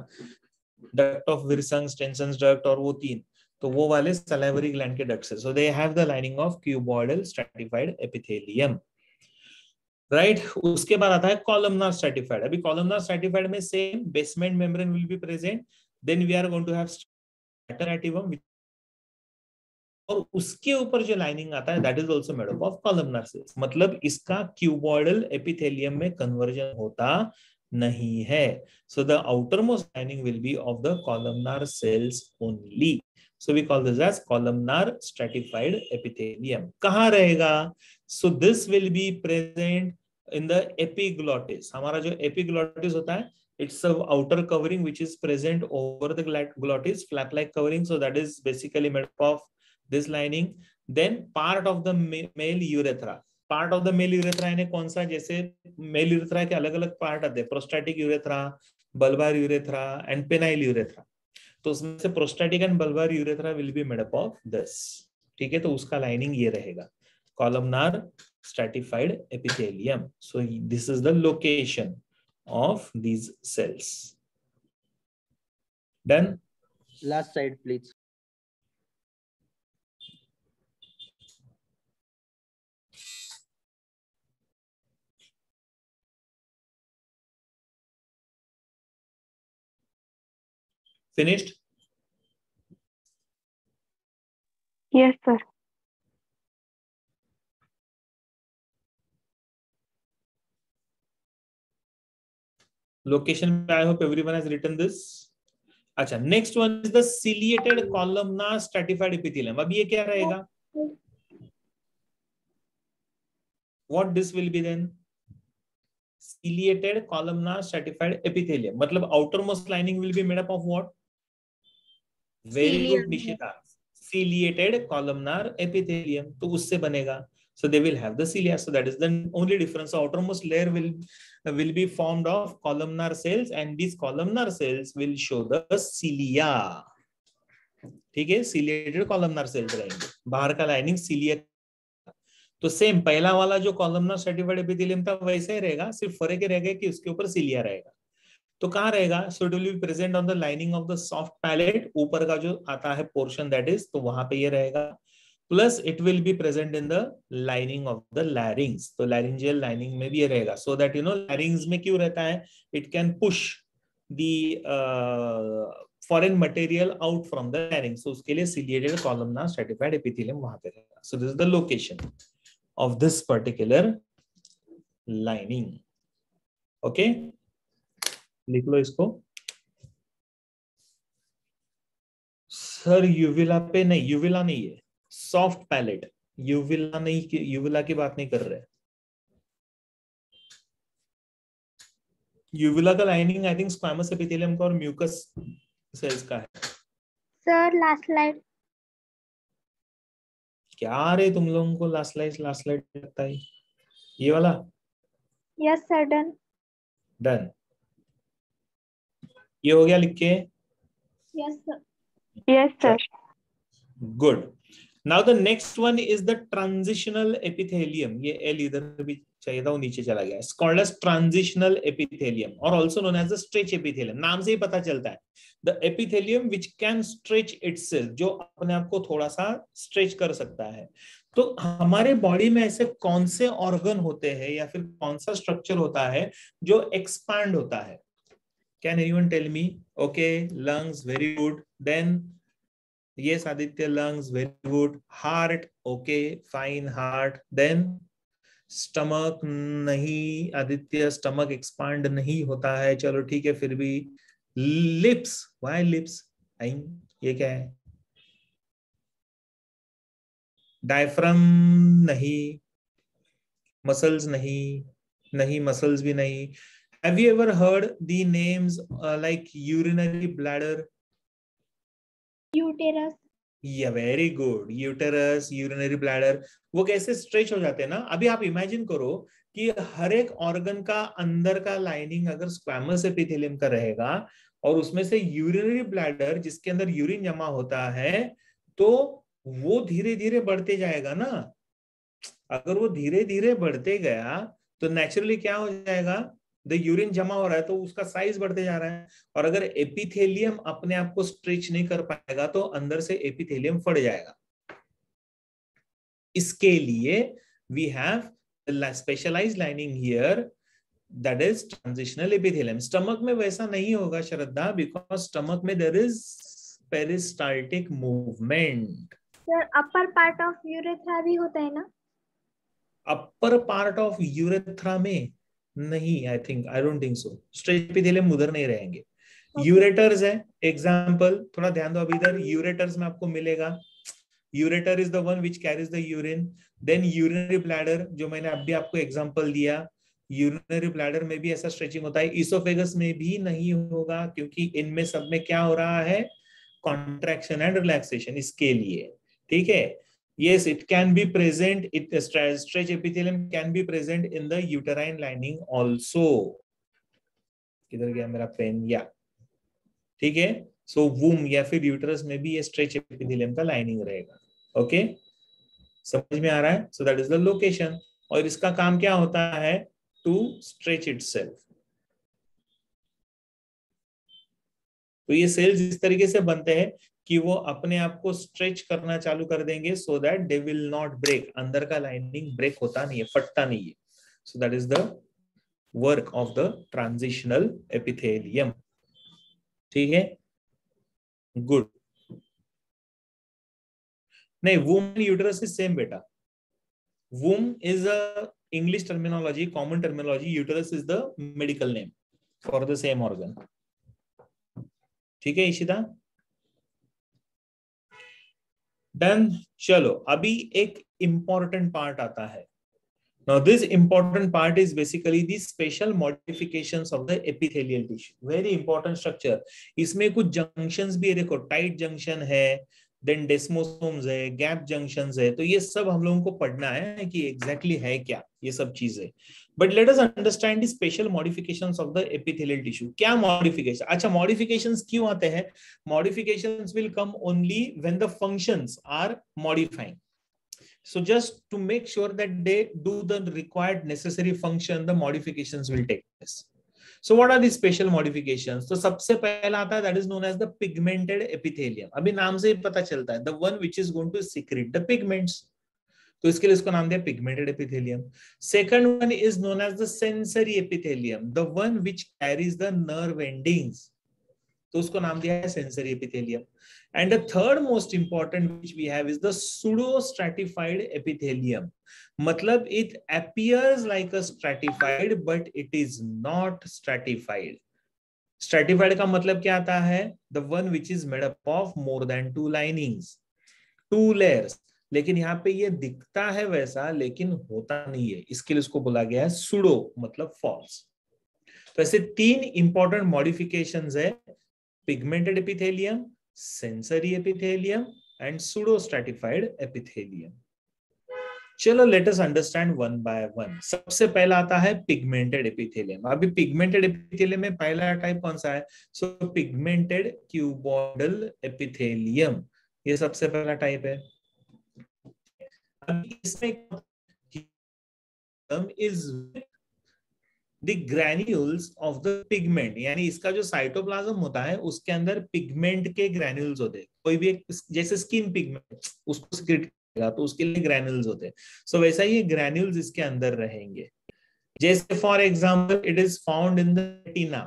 डक्ट ऑफ विल्सन, स्टेनसन्स डक्ट और वो तीन, तो वो वाले सलाइवरी ग्लैंड के डक्ट्स है. So they have the lining of cuboidal stratified epithelium. Right. उसके बाद आता है कॉलमनार स्ट्रैटिफाइड. अभी कॉलमनार स्ट्रैटिफाइड में same basement membrane will be present. Then we are going to have stratum, और उसके ऊपर जो लाइनिंग आता है that is also made up of columnar cells. मतलब इसका क्यूबॉइडल एपिथेलियम में कन्वर्जन होता नहीं है. So the outer most lining will be of the columnar cells only. So we call this as columnar stratified epithelium. कहां रहेगा? So this will be present in the epiglottis. हमारा जो epiglottis होता है, it's a outer covering which is present over the glottis, flap like covering. So that is basically made up of this lining. Then part of the male urethra. Part of the male urethra यानी कौन सा? जैसे male urethra के अलग अलग part आते हैं, prostatic urethra, bulbar urethra and penile urethra. तो उसमें से prostatic and bulbar urethra will be made up of this. ठीक है, तो उसका लाइनिंग ये रहेगा, columnar stratified epithelium. So this is the location of these cells. Done? Last slide, please. Finished? Yes, sir. Location, I hope everyone has written this. अच्छा, next one is the ciliated columnar stratified epithelium. अब ये क्या रहेगा? What this will be then? Ciliated columnar stratified epithelium. मतलब outermost lining will be made up of what? Very good, Nishita. Ciliated columnar epithelium. तो उससे बनेगा. So they will have the cilia. So that is the only difference. So outermost layer will be formed of columnar cells, and these columnar cells will show the cilia. ठीक है, ciliated columnar cells रहेंगे. बाहर का lining cilia. तो same पहला वाला जो columnar stratified epithelium था वैसे ही रहेगा, सिर्फ फर्क ये रहेगा कि उसके ऊपर cilia रहेगा. तो कहाँ रहेगा? So it will be present on the lining of the soft palate. ऊपर का जो आता है portion that is, तो वहां पे ये रहेगा. Plus it will be present in the lining of the larynx. तो laryngeal lining में भी ये रहेगा. So that you know larynx में क्यों रहता है? It can push the foreign material out from the larynx. So उसके लिए ciliated columnar stratified epithelium वहां पे रहेगा. So this is the location of this particular lining. Okay? लिख लो इसको. सर यूविला पे नहीं, यूविला नहीं है, सॉफ्ट पैलेट. यूविला नहीं, यूविला की बात नहीं कर रहे. यूविला का lining I think squamous epithelium का और म्यूकस सेल्स का है. Sir last slide. क्या रे तुम लोगों को लास्ट स्लाइड लगता है ये वाला? Yes sir, done. डन. ये हो गया लिख के? Yes sir. Yes, sir. Good. Now the next one is the transitional epithelium. ये L इधर भी चाहिए था, वो नीचे चला गया. It's called as transitional epithelium or also known as the stretch epithelium. नाम से ही पता चलता है. The epithelium which can stretch itself, जो अपने आप को थोड़ा सा stretch कर सकता है. तो हमारे बॉडी में ऐसे कौन से ऑर्गन होते हैं या फिर कौन सा स्ट्रक्चर होता है जो एक्सपांड होता है? Can anyone tell me? Okay, lungs, very good. Then yes, Aditya, lungs, very good. Heart, okay, fine, heart. Then stomach, नहीं आदित्य, stomach expand नहीं होता है. चलो ठीक है, फिर भी lips, why lips? ये क्या है? Diaphragm नहीं, muscles नहीं, muscles भी नहीं. Have you ever heard the names like urinary bladder? Uterus. Yeah, very good. Uterus, urinary bladder, वो कैसे स्ट्रेच हो जाते हैं ना. अभी आप इमेजिन करो कि हर एक ऑर्गन का अंदर का लाइनिंग अगर स्क्वैमस एपिथेलियम का रहेगा और उसमें से यूरिनरी ब्लैडर जिसके अंदर यूरिन जमा होता है, तो वो धीरे धीरे बढ़ते जाएगा ना. अगर वो धीरे धीरे बढ़ते गया तो नेचुरली क्या हो जाएगा? द यूरिन जमा हो रहा है तो उसका साइज बढ़ते जा रहा है. और अगर एपिथेलियम अपने आप को स्ट्रेच नहीं कर पाएगा तो अंदर से एपिथेलियम फट जाएगा. इसके लिए we have specialized lining here, that is transitional epithelium. Stomach में वैसा नहीं होगा श्रद्धा, बिकॉज स्टमक में there is peristaltic movement. Sir upper part of urethra भी होता है ना? अपर पार्ट ऑफ यूरेथ्रा में नहीं, I think, I don't think so. Stretch epithelium उधर नहीं रहेंगे. यूरेटर्स है एग्जांपल, थोड़ा ध्यान दो. अभी इधर यूरेटर्स में आपको मिलेगा. Ureter is the one which carries the urine. Then urinary bladder, जो मैंने अभी आपको एग्जांपल दिया, यूरिनरी ब्लैडर में भी ऐसा स्ट्रेचिंग होता है. इसोफेगस में भी नहीं होगा क्योंकि इनमें सब में क्या हो रहा है? Contraction and relaxation. इसके लिए ठीक है. Yes, it can be present. Stretch epithelium can be present in the uterine lining also. किधर गया मेरा पेन? या ठीक है. So womb या फिर यूटरस में भी ये stretch epithelium का लाइनिंग रहेगा. ओके, समझ में आ रहा है? So that is the location. और इसका काम क्या होता है? To stretch itself. तो ये सेल्स इस तरीके से बनते हैं कि वो अपने आप को स्ट्रेच करना चालू कर देंगे so that they will not break. अंदर का लाइनिंग ब्रेक होता नहीं है, फटता नहीं है. So that is the work of the transitional epithelium. ठीक है. गुड. नहीं, वुमन यूटरस इज सेम बेटा. Womb is a English terminology, common terminology. Uterus is the medical name for the same organ. ठीक है इशिता? डन. चलो अभी एक important part आता है. Now this important part is basically the special modifications of the epithelial tissue. Very important structure. इसमें कुछ junctions भी है, देखो tight junction है, then desmosomes है, gap junctions है, तो ये सब हम लोगों को पढ़ना है कि exactly है क्या ये सब चीजें. But let us understand the special modifications of the epithelial tissue. क्या modification? अच्छा, modifications क्यों आते हैं? Modifications will come only when the functions are modifying. So just to make sure that they do the required necessary function, the modifications will take place. So what are the special modifications? तो सबसे पहला आता है that is known as the pigmented epithelium. अभी नाम से ही पता चलता है, the one which is going to secrete the pigments. तो इसके लिए इसको नाम दिया pigmented epithelium. Second one is known as the sensory epithelium, the one which carries the nerve endings. तो उसको नाम दिया है sensory epithelium. And the third most important which we have is the pseudo-stratified epithelium. मतलब it appears like a stratified but it is not stratified. Stratified का मतलब क्या आता है? The one which is made up of more than two linings, two layers. लेकिन यहाँ पे ये दिखता है वैसा लेकिन होता नहीं है, इसके लिए उसको बोला गया है pseudo मतलब false. तो ऐसे तीन important modifications है: pigmented epithelium, sensory epithelium and pseudo-stratified epithelium. चलो let us understand one by one. सबसे पहला आता है pigmented epithelium. अभी pigmented epithelium में पहला टाइप कौन सा है? So pigmented cuboidal epithelium, ये सबसे पहला टाइप है. अभी इसमें is the granules of the pigment, यानी इसका जो साइटोप्लाज्म होता है उसके अंदर पिगमेंट के ग्रैन्यूल्स होते हैं. कोई भी एक जैसे स्किन पिगमेंट उसको सिक्रेट करेगा तो उसके लिए ग्रैन्यूल्स होते हैं. सो वैसा ही ये ग्रैन्यूल्स इसके अंदर रहेंगे. जैसे for example it is found in the retina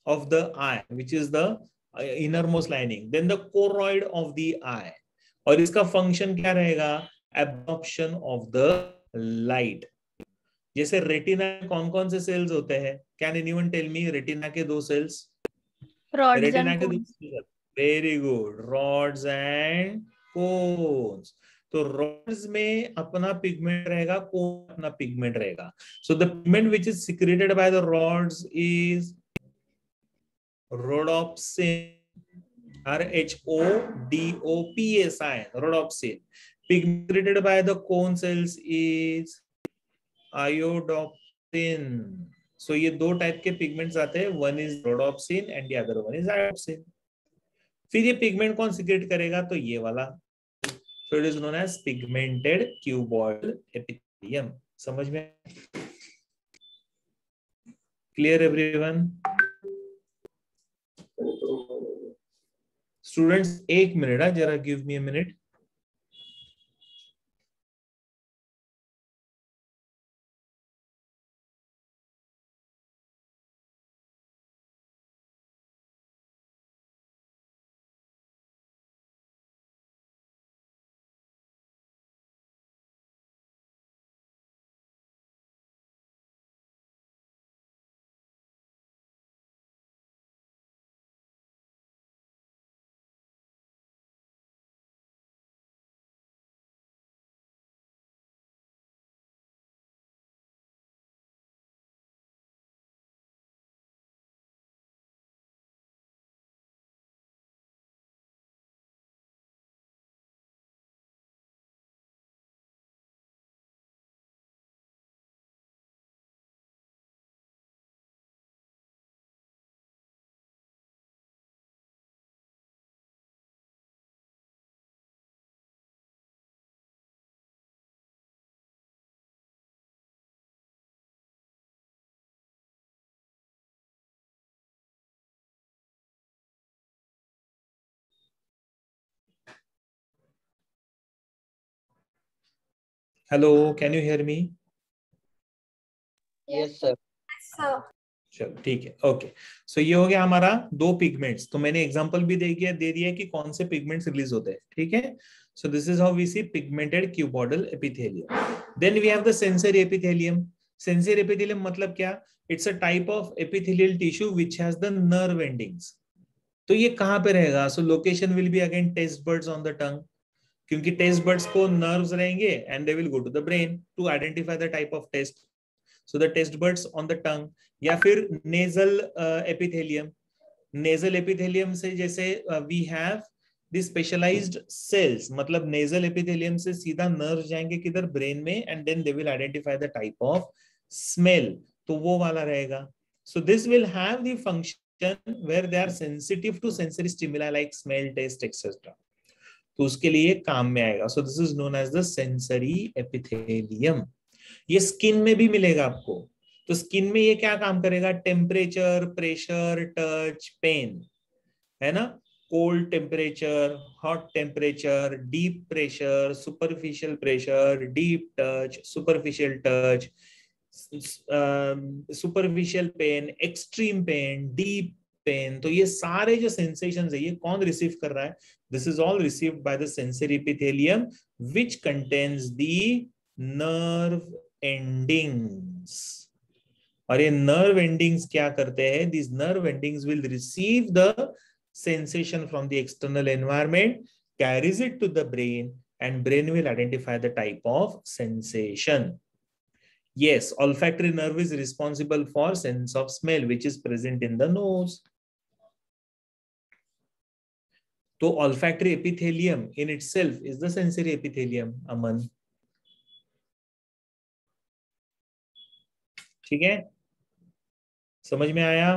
of the eye which is the innermost lining, then the choroid of the eye. और इसका फंक्शन क्या रहेगा? Absorption of the light. जैसे रेटिना में कौन कौन से सेल्स होते हैं? Can anyone tell me retina के दो सेल्स? रेटिना के दो cells. Very good, rods and cones. तो रॉड्स में अपना पिगमेंट रहेगा, कोन अपना पिगमेंट रहेगा. So the pigment which is secreted by the rods is rhodopsin, RHODOPSIN, rhodopsin. Pigment secreted by the cone cells is iodopsin. So ये दो type के pigments आते हैं, one is rhodopsin and the other one is iodopsin. फिर ये pigment कौन secrete करेगा? तो ये वाला. So it is known as pigmented cuboidal epithelium. समझ में? Clear everyone? Students, एक मिनट है जरा, give me a minute. Hello, can you hear me? Yes, sir. Yes, sir. चलो ठीक है, ओके। सो ये हो गया हमारा दो पिगमेंट्स। तो मैंने एग्जांपल भी दे दिया कि कौन से पिगमेंट्स रिलीज होते हैं, ठीक है। So this is how we see pigmented cuboidal epithelium. Then we have the sensory epithelium. Sensory epithelium मतलब क्या? It's a type of epithelial tissue which has the nerve endings. तो ये कहां पे रहेगा? So location will be again taste buds on the tongue, क्योंकि taste buds को nerves रहेंगे and they will go to the brain to identify the type of taste. So the test buds on the tongue. या फिर nasal epithelium. Nasal epithelium से जैसे we have the specialized cells, मतलब nasal epithelium से सीधा nerve जाएंगे किधर? Brain में, and then they will identify the type of smell. तो वो वाला रहेगा। So this will have the function where they are sensitive to sensory stimuli like smell, taste etcetera. तो उसके लिए काम में आएगा। So this is known as the sensory epithelium. ये स्किन में भी मिलेगा आपको। तो स्किन में ये क्या काम करेगा? टेम्परेचर, प्रेशर, टच, पेन, है ना। Cold temperature, hot temperature, deep pressure, superficial pressure, deep touch, superficial touch, superficial pain, extreme pain, deep pain. तो ये सारे जो सेंसेशंस है ये कौन रिसीव कर रहा है? This is all received by the sensory epithelium which contains the nerve endings. और ये नर्व एंडिंग्स क्या करते हैं? This nerve endings will receive the sensation from the external environment, carries it to the brain, and brain will identify the type of sensation. Yes, olfactory nerve is responsible for sense of smell, which is present in the nose. So olfactory epithelium in itself is the sensory epithelium, Aman. ठीक है, समझ में आया?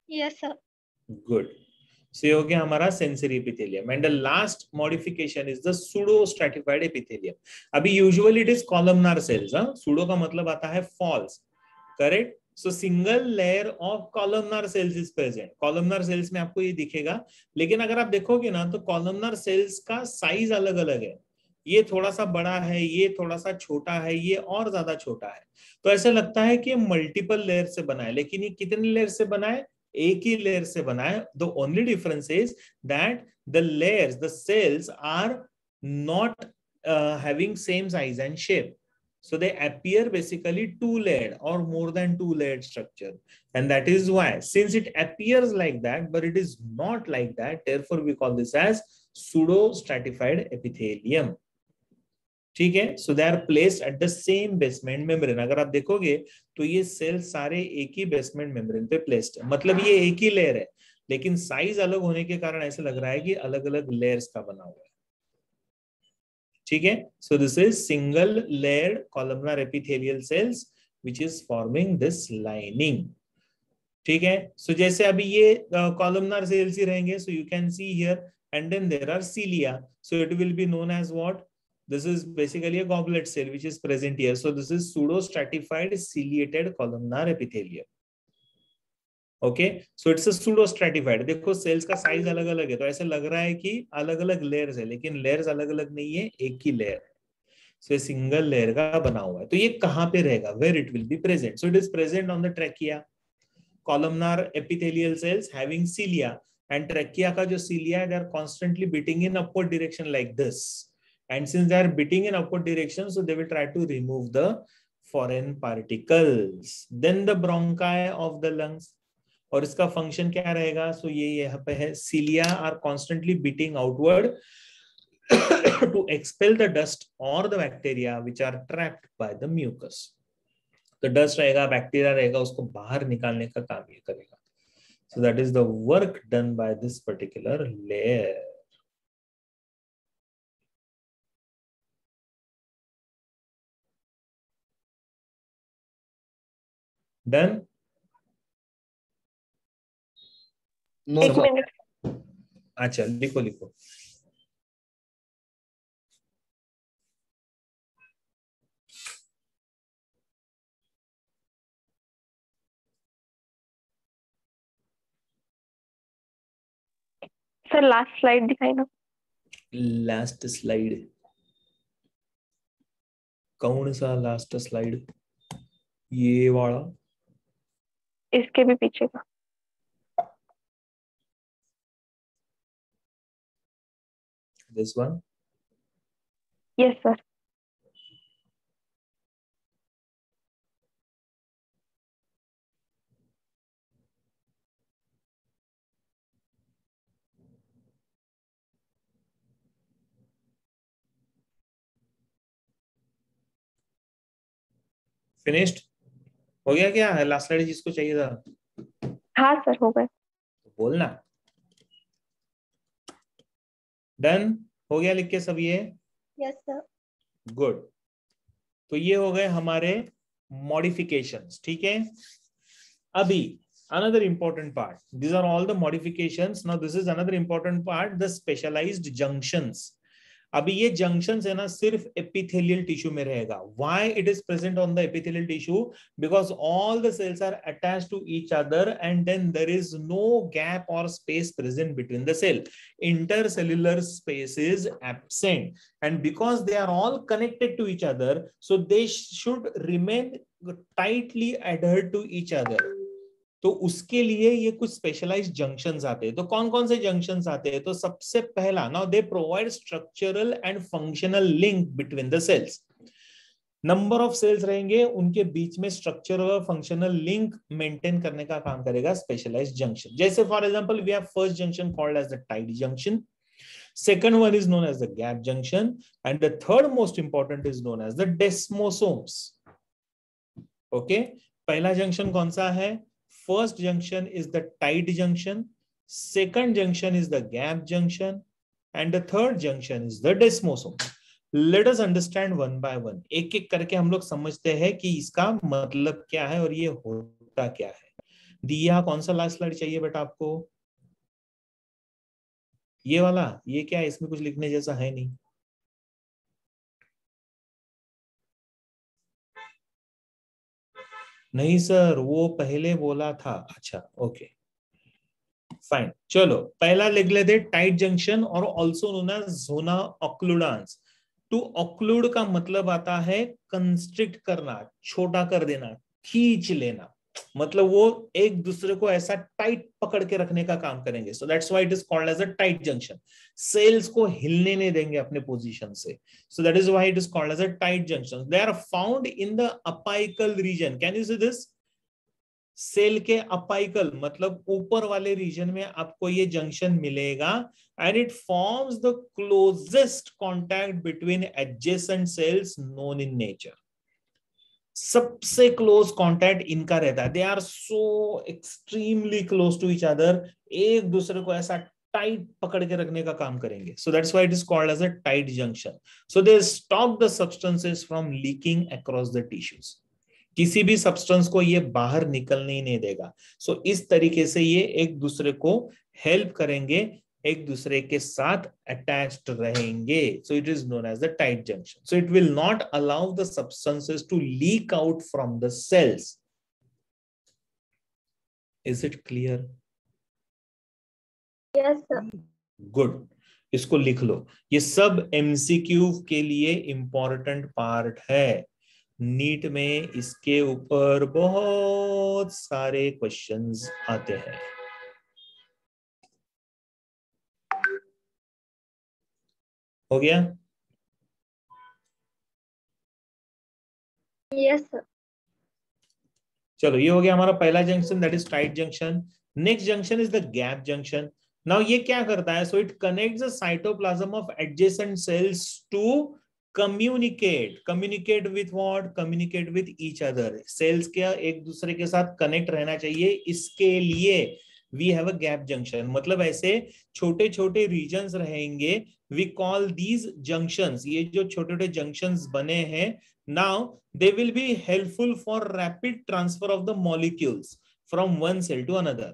Yes, sir. Good. So ये हो गया हमारा sensory epithelium. And the last modification is the pseudo stratified epithelium. अभी usually it is columnar cells. Pseudo का मतलब आता है false, correct. So single layer of columnar cells is present. Columnar cells में आपको ये दिखेगा, लेकिन अगर आप देखोगे ना तो कॉलमनार सेल्स का साइज अलग अलग है। ये थोड़ा सा बड़ा है, ये थोड़ा सा छोटा है, ये और ज्यादा छोटा है। तो ऐसा लगता है कि मल्टीपल लेयर से बना है, लेकिन ये कितने लेयर से बना है? एक ही लेयर से बना है। The only difference is that the layers, the cells are not having same size and shape, so they appear basically two layered or more than two layered structure, and that is why, since it appears like that but it is not like that, therefore we call this as pseudo stratified epithelium. ठीक है। So they are placed at the same basement membrane. अगर आप देखोगे तो ये cell सारे एक ही बेसमेंट मेम्ब्रेन पे प्लेस्ड है, मतलब ये एक ही लेयर है, लेकिन साइज अलग होने के कारण ऐसा लग रहा है कि अलग अलग लेयर्स का बना हुआ है। ठीक है। So this is single layered columnar epithelial cells which is forming this lining. ठीक है। सो जैसे अभी ये कॉलमनार सेल्स ही रहेंगे, so you can see here, and then there are cilia, so it will be known as what? This is basically a goblet cell which is present here. So this is pseudo-stratified ciliated columnar epithelium. Okay, so it's a pseudo-stratified. देखो sales का size अलग अलग है, तो ऐसे लग रहा है कि अलग अलग लेयर्स है, लेकिन लेयर्स अलग अलग नहीं है, एक ही लेयर है। So ये सिंगल लेयर का बना हुआ है। तो ये कहाँ पे रहेगा? Where it will be present? So it is present on the trachea. Columnar epithelial cells having cilia, and trachea का जो cilia है, they are constantly beating in upward direction like this. And since they are beating in upward direction, so they will try to remove the foreign particles. Then the bronchi of the lungs, और इसका function क्या रहेगा? सो ये यहाँ पे है, cilia are constantly beating outward to expel the dust or the bacteria which are trapped by the mucus. तो dust रहेगा, बैक्टीरिया रहेगा, उसको बाहर निकालने का काम ये करेगा. So that is the work done by this particular layer. Done? No, एक sir. मिनट. अच्छा, लिखो लिखो. सर लास्ट स्लाइड दिखाई ना. लास्ट स्लाइड कौन सा? लास्ट स्लाइड ये वाला. इसके भी पीछे का। This one. Yes sir. Finished हो गया क्या? लास्ट स्लाइड जिसको चाहिए था हाँ सर हो गए। बोलना। डन हो गया लिख के सब ये? Yes sir. गुड। तो ये हो गए हमारे मॉडिफिकेशंस, ठीक है। अभी another important part, these are all the modifications. Now this is another important part, the specialized junctions. अभी ये junctions है ना सिर्फ epithelial tissue में रहेगा. Why it is present on the epithelial tissue? Because all the cells are attached to each other and then there is no gap or space present between the cell. Intercellular space is absent, and because they are all connected to each other, so they should remain tightly adhered to each other. तो उसके लिए ये कुछ specialised junctions आते हैं। तो कौन कौन से जंक्शंस आते हैं? तो सबसे पहला, now they provide structural and functional link between the cells. Number of cells रहेंगे, उनके बीच में स्ट्रक्चरल और फंक्शनल लिंक मेंटेन करने का काम करेगा स्पेशलाइज्ड जंक्शन। जैसे for example we have first junction called as the tight junction, second one is known as the gap junction, and the third most important is known as the desmosomes. Okay, पहला junction कौन सा है? First junction is the tight junction, second junction is the gap junction, and the third junction is the desmosome. Let us understand one by one. एक एक करके हम लोग समझते हैं कि इसका मतलब क्या है और ये होता क्या है। दिया कौन सा लास्ट स्लाइड चाहिए बेटा आपको? ये वाला? ये क्या है? इसमें कुछ लिखने जैसा है नहीं। नहीं सर, वो पहले बोला था। अच्छा ओके फाइन, चलो पहला लिख लेते, टाइट जंक्शन और also known as zona occludens. To occlude का मतलब आता है कंस्ट्रिक्ट करना, छोटा कर देना, खींच लेना, मतलब वो एक दूसरे को ऐसा टाइट पकड़ के रखने का काम करेंगे। So that's why it is called as a tight junction. Cells को हिलने नहीं देंगे अपने पोजीशन से, so that is why it is called as a tight junction. They are found in the apical region. Can you see this? Cell के apical मतलब ऊपर वाले रीजन में आपको ये जंक्शन मिलेगा, and it forms the closest contact between adjacent cells known in nature. सबसे close contact इनका रहता है। They are so extremely close to each other, एक दूसरे को ऐसा टाइट पकड़ के रखने का काम करेंगे। So that's why it is called as a tight junction. So they stop the substances from leaking across the tissues. किसी भी सब्सटेंस को ये बाहर निकलने ही नहीं देगा। सो इस तरीके से ये एक दूसरे को हेल्प करेंगे, एक दूसरे के साथ अटैच्ड रहेंगे। So it is known as the tight junction. So it will not allow the substances to leak out from the cells. Is it clear? Yes sir. Good, इसको लिख लो। ये सब एमसीक्यू के लिए इंपॉर्टेंट पार्ट है। NEET में इसके ऊपर बहुत सारे क्वेश्चंस आते हैं। हो गया? Yes sir. चलो ये हो गया हमारा पहला junction, that is tight junction. Next junction is the gap junction. Now ये क्या करता है? So it connects the cytoplasm of adjacent cells to communicate with what? Communicate with each other. Cells क्या एक दूसरे के साथ कनेक्ट रहना चाहिए, इसके लिए we have a gap junction। मतलब ऐसे छोटे छोटे रीजन्स रहेंगे, we call these junctions। ये जो छोटे छोटे जंक्शंस बने हैं, now they will be helpful for rapid transfer of the molecules from one cell to another।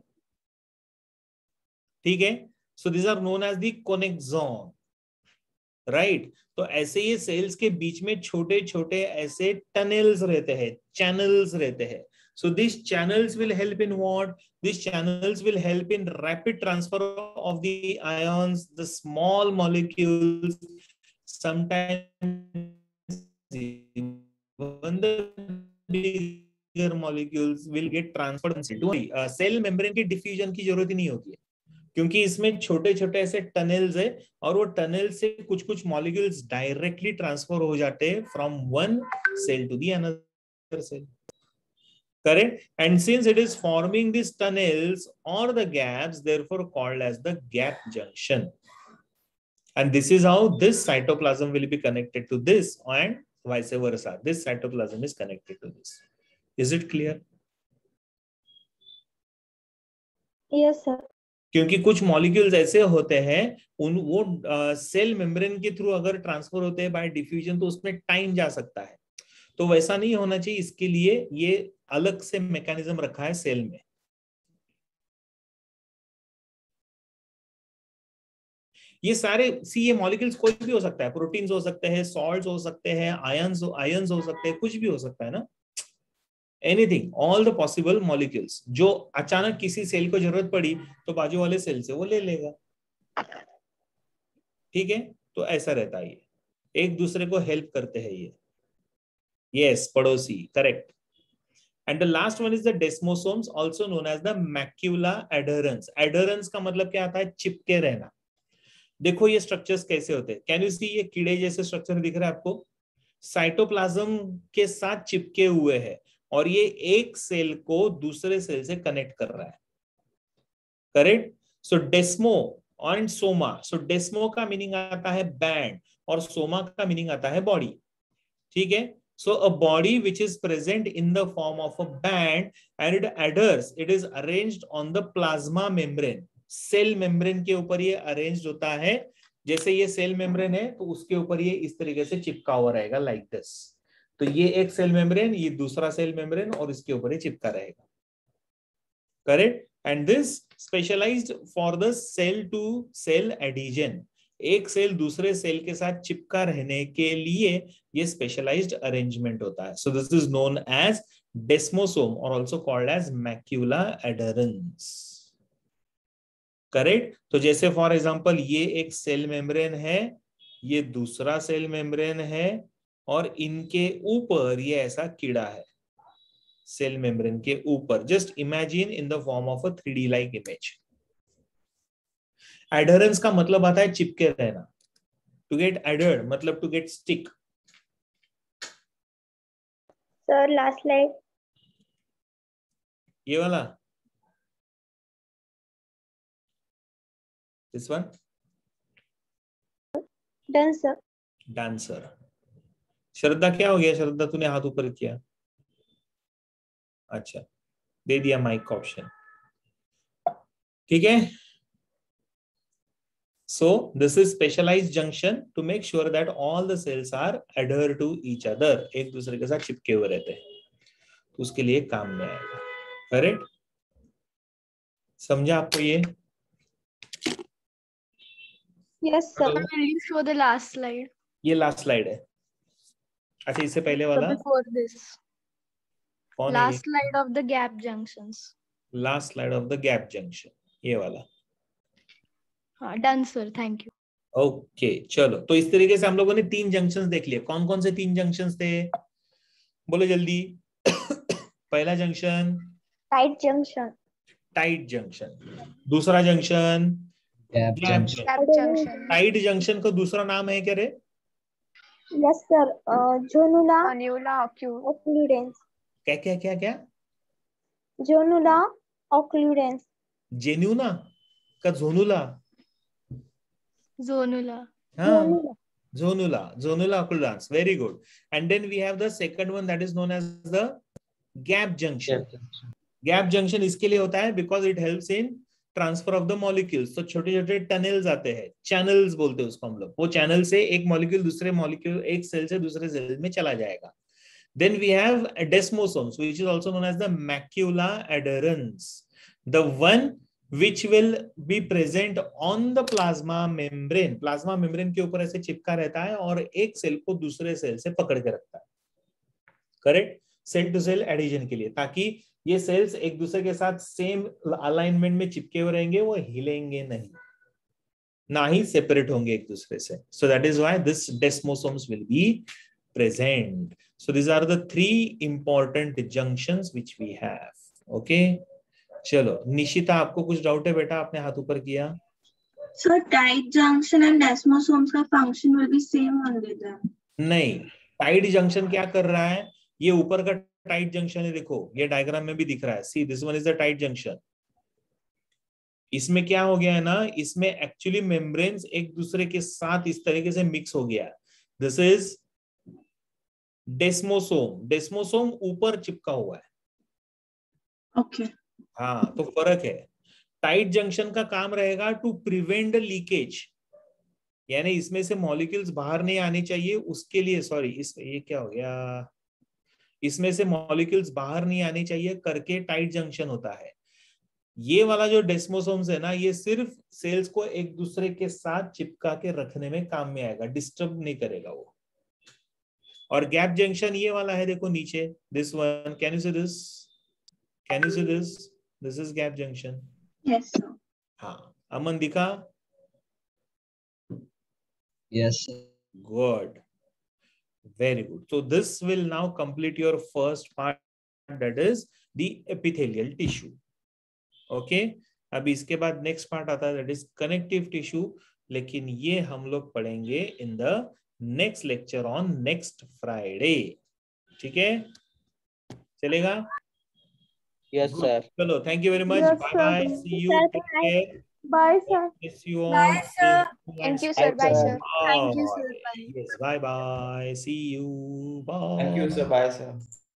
ठीक है? so these are known as the connexon, right. तो ऐसे ये सेल्स के बीच में छोटे छोटे ऐसे टनल्स रहते हैं, चैनल्स रहते हैं। So this channels will help in what? This channels will help in rapid transfer of the ions, the small molecules, sometimes even the big bigger molecules will get transferred to cell membrane की diffusion की जरूरत ही नहीं होती है, क्योंकि इसमें छोटे छोटे ऐसे टनल्स है और वो टनल से कुछ कुछ मॉलिक्यूल्स डायरेक्टली ट्रांसफर हो जाते हैं from one cell to the another cell. Correct? And since it is forming these tunnels or the gaps, therefore called as the gap junction. And this is how this cytoplasm will be connected to this and vice versa. This cytoplasm is connected to this. Is it clear? Yes, sir. क्योंकि कुछ molecules ऐसे होते हैं वो cell membrane के through अगर transfer होते हैं बाय डिफ्यूजन तो उसमें टाइम जा सकता है, तो वैसा नहीं होना चाहिए. इसके लिए ये अलग से मैकेनिज्म रखा है सेल में. ये सारे ये मॉलिक्यूल्स कोई भी हो सकता है, प्रोटीन्स हो सकते हैं, सॉल्ट्स हो सकते हैं, आयंस हो सकते हैं, कुछ भी हो सकता है ना. Anything, all the possible molecules जो अचानक किसी सेल को जरूरत पड़ी तो बाजू वाले सेल से वो ले लेगा. ठीक है, तो ऐसा रहता है, ये एक दूसरे को हेल्प करते हैं ये. यस, पड़ोसी, correct. And the last one is the desmosomes, also known as the macula adherens. Adherens का मतलब क्या आता है? चिपके रहना. देखो ये स्ट्रक्चर्स कैसे होते हैं. कैन यू सी, ये कीड़े जैसे स्ट्रक्चर दिख रहा है आपको, साइटोप्लाज्म के साथ चिपके हुए है और ये एक सेल को दूसरे सेल से कनेक्ट कर रहा है. करेक्ट. सो डेस्मो और सोमा. सो डेस्मो का मीनिंग आता है बैंड और सोमा का मीनिंग आता है बॉडी. ठीक है. So a body which is present in the form of a band and it adheres, it is arranged on the plasma membrane. Cell membrane के ऊपर ये अरेंज्ड होता है. जैसे ये सेल मेम्ब्रेन है तो उसके ऊपर ये इस तरीके से चिपका हुआ रहेगा, लाइक दिस. तो ये एक सेल मेम्ब्रेन, ये दूसरा सेल मेम्ब्रेन और इसके ऊपर ये चिपका रहेगा. Correct. And this specialized for the cell to cell adhesion. एक सेल दूसरे सेल के साथ चिपका रहने के लिए ये स्पेशलाइज्ड अरेंजमेंट होता है. So this is known as desmosome और also called as macula adherens. Correct. तो जैसे फॉर एग्जांपल ये एक सेल मेम्ब्रेन है, ये दूसरा सेल मेम्ब्रेन है और इनके ऊपर ये ऐसा कीड़ा है सेल मेम्ब्रेन के ऊपर. Just imagine in the form of a 3D like image. Adherence का मतलब आता है चिपके रहना. टू गेट एडहर्ड मतलब to get stick. Sir last slide. ये वाला, this one. Done sir. Done sir. Shraddha क्या हो गया? श्रद्धा तूने हाथ ऊपर किया. अच्छा, दे दिया माइक का ऑप्शन. ठीक है. So this is specialized junction to make sure that all the cells are adhere to each other. एक दूसरे के साथ चिपके हुए रहते हैं, तो उसके लिए काम में आएगा. करेक्ट. समझा आपको ये? Yes sir. Will you show the last slide? ये लास्ट स्लाइड है. अच्छा, इससे पहले वाला Before this, कौन है? last slide of the gap junctions. Last slide of the gap junction, ये वाला. हाँ, done sir, thank you. Okay, चलो. तो इस तरीके से हम लोगों ने 3 जंक्शंस देख लिए. कौन कौन से 3 जंक्शंस थे? बोलो जल्दी. पहला junction tight junction. Tight junction. दूसरा junction gap junction. Tight junction का दूसरा नाम है क्या रे? Yes sir. Zonula Anula occludens. क्या क्या क्या क्या? जोनुला ऑक्लूडेंस. जेन्यूना का झोनुला? Zonula. हाँ, zonula occludens. Very good. And then we have the second one that is known as the gap junction. Gap junction इसके लिए होता है because it helps in transfer of the molecules. तो छोटे छोटे टनल्स आते हैं, चैनल्स बोलते हैं उसको हम लोग. वो चैनल से एक मॉलिक्यूल दूसरे मॉलिक्यूल, एक सेल से दूसरे सेल में चला जाएगा. Then we have desmosomes, which is also known as the macula adherens. The one which will be present on the plasma membrane. Plasma membrane के ऊपर ऐसे चिपका रहता है और एक सेल को दूसरे सेल से पकड़ के रखता है. Correct. Cell to cell adhesion के लिए, ताकि ये सेल्स एक दूसरे के साथ सेम अलाइनमेंट में चिपके हुए रहेंगे, वो हिलेंगे नहीं, ना ही सेपरेट होंगे एक दूसरे से. So that is why this desmosomes will be present. So these are the 3 important junctions which we have. Okay, चलो निशिता, आपको कुछ डाउट है बेटा? आपने हाथ ऊपर किया. So tight junction and desmosomes का function will be same only then. नहीं, टाइट जंक्शन क्या कर रहा है? ये ऊपर का टाइट जंक्शन है, देखो ये डायग्राम में भी दिख रहा है. See this one is the tight junction. इसमें क्या हो गया है ना, इसमें एक्चुअली मेम्ब्रेन्स एक दूसरे के साथ इस तरीके से मिक्स हो गया. This is डेस्मोसोम. डेस्मोसोम ऊपर चिपका हुआ है. ओके. हाँ, तो फर्क है. टाइट जंक्शन का काम रहेगा टू प्रिवेंट लीकेज, यानी इसमें से मॉलिक्यूल्स बाहर नहीं आने चाहिए उसके लिए. सॉरी, ये क्या हो गया, इसमें से मॉलिक्यूल्स बाहर नहीं आने चाहिए करके टाइट जंक्शन होता है. ये वाला जो डेस्मोसोम्स है ना, ये सिर्फ सेल्स को एक दूसरे के साथ चिपका के रखने में काम में आएगा, डिस्टर्ब नहीं करेगा वो. और गैप जंक्शन ये वाला है, देखो नीचे, this one. Can you see this? Can you see this? This is gap junction. Yes sir. हाँ, अमन दिखा? Yes, sir. Good. Very good. So this will now complete your first part, that is the epithelial tissue. Okay. अब इसके बाद next part आता है, that is connective tissue. लेकिन ये हम लोग पढ़ेंगे in the next lecture on next Friday. ठीक है? चलेगा? Yes, sir. चलो, thank you very much. Yes, bye sir. bye. See you. Take care. Bye, sir. Miss you all. Bye, sir. Thank you, sir. Bye, sir. Thank you, sir. Bye. Yes. Bye bye. See you. Bye. Thank you, sir. Bye, sir.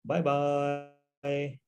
Bye bye.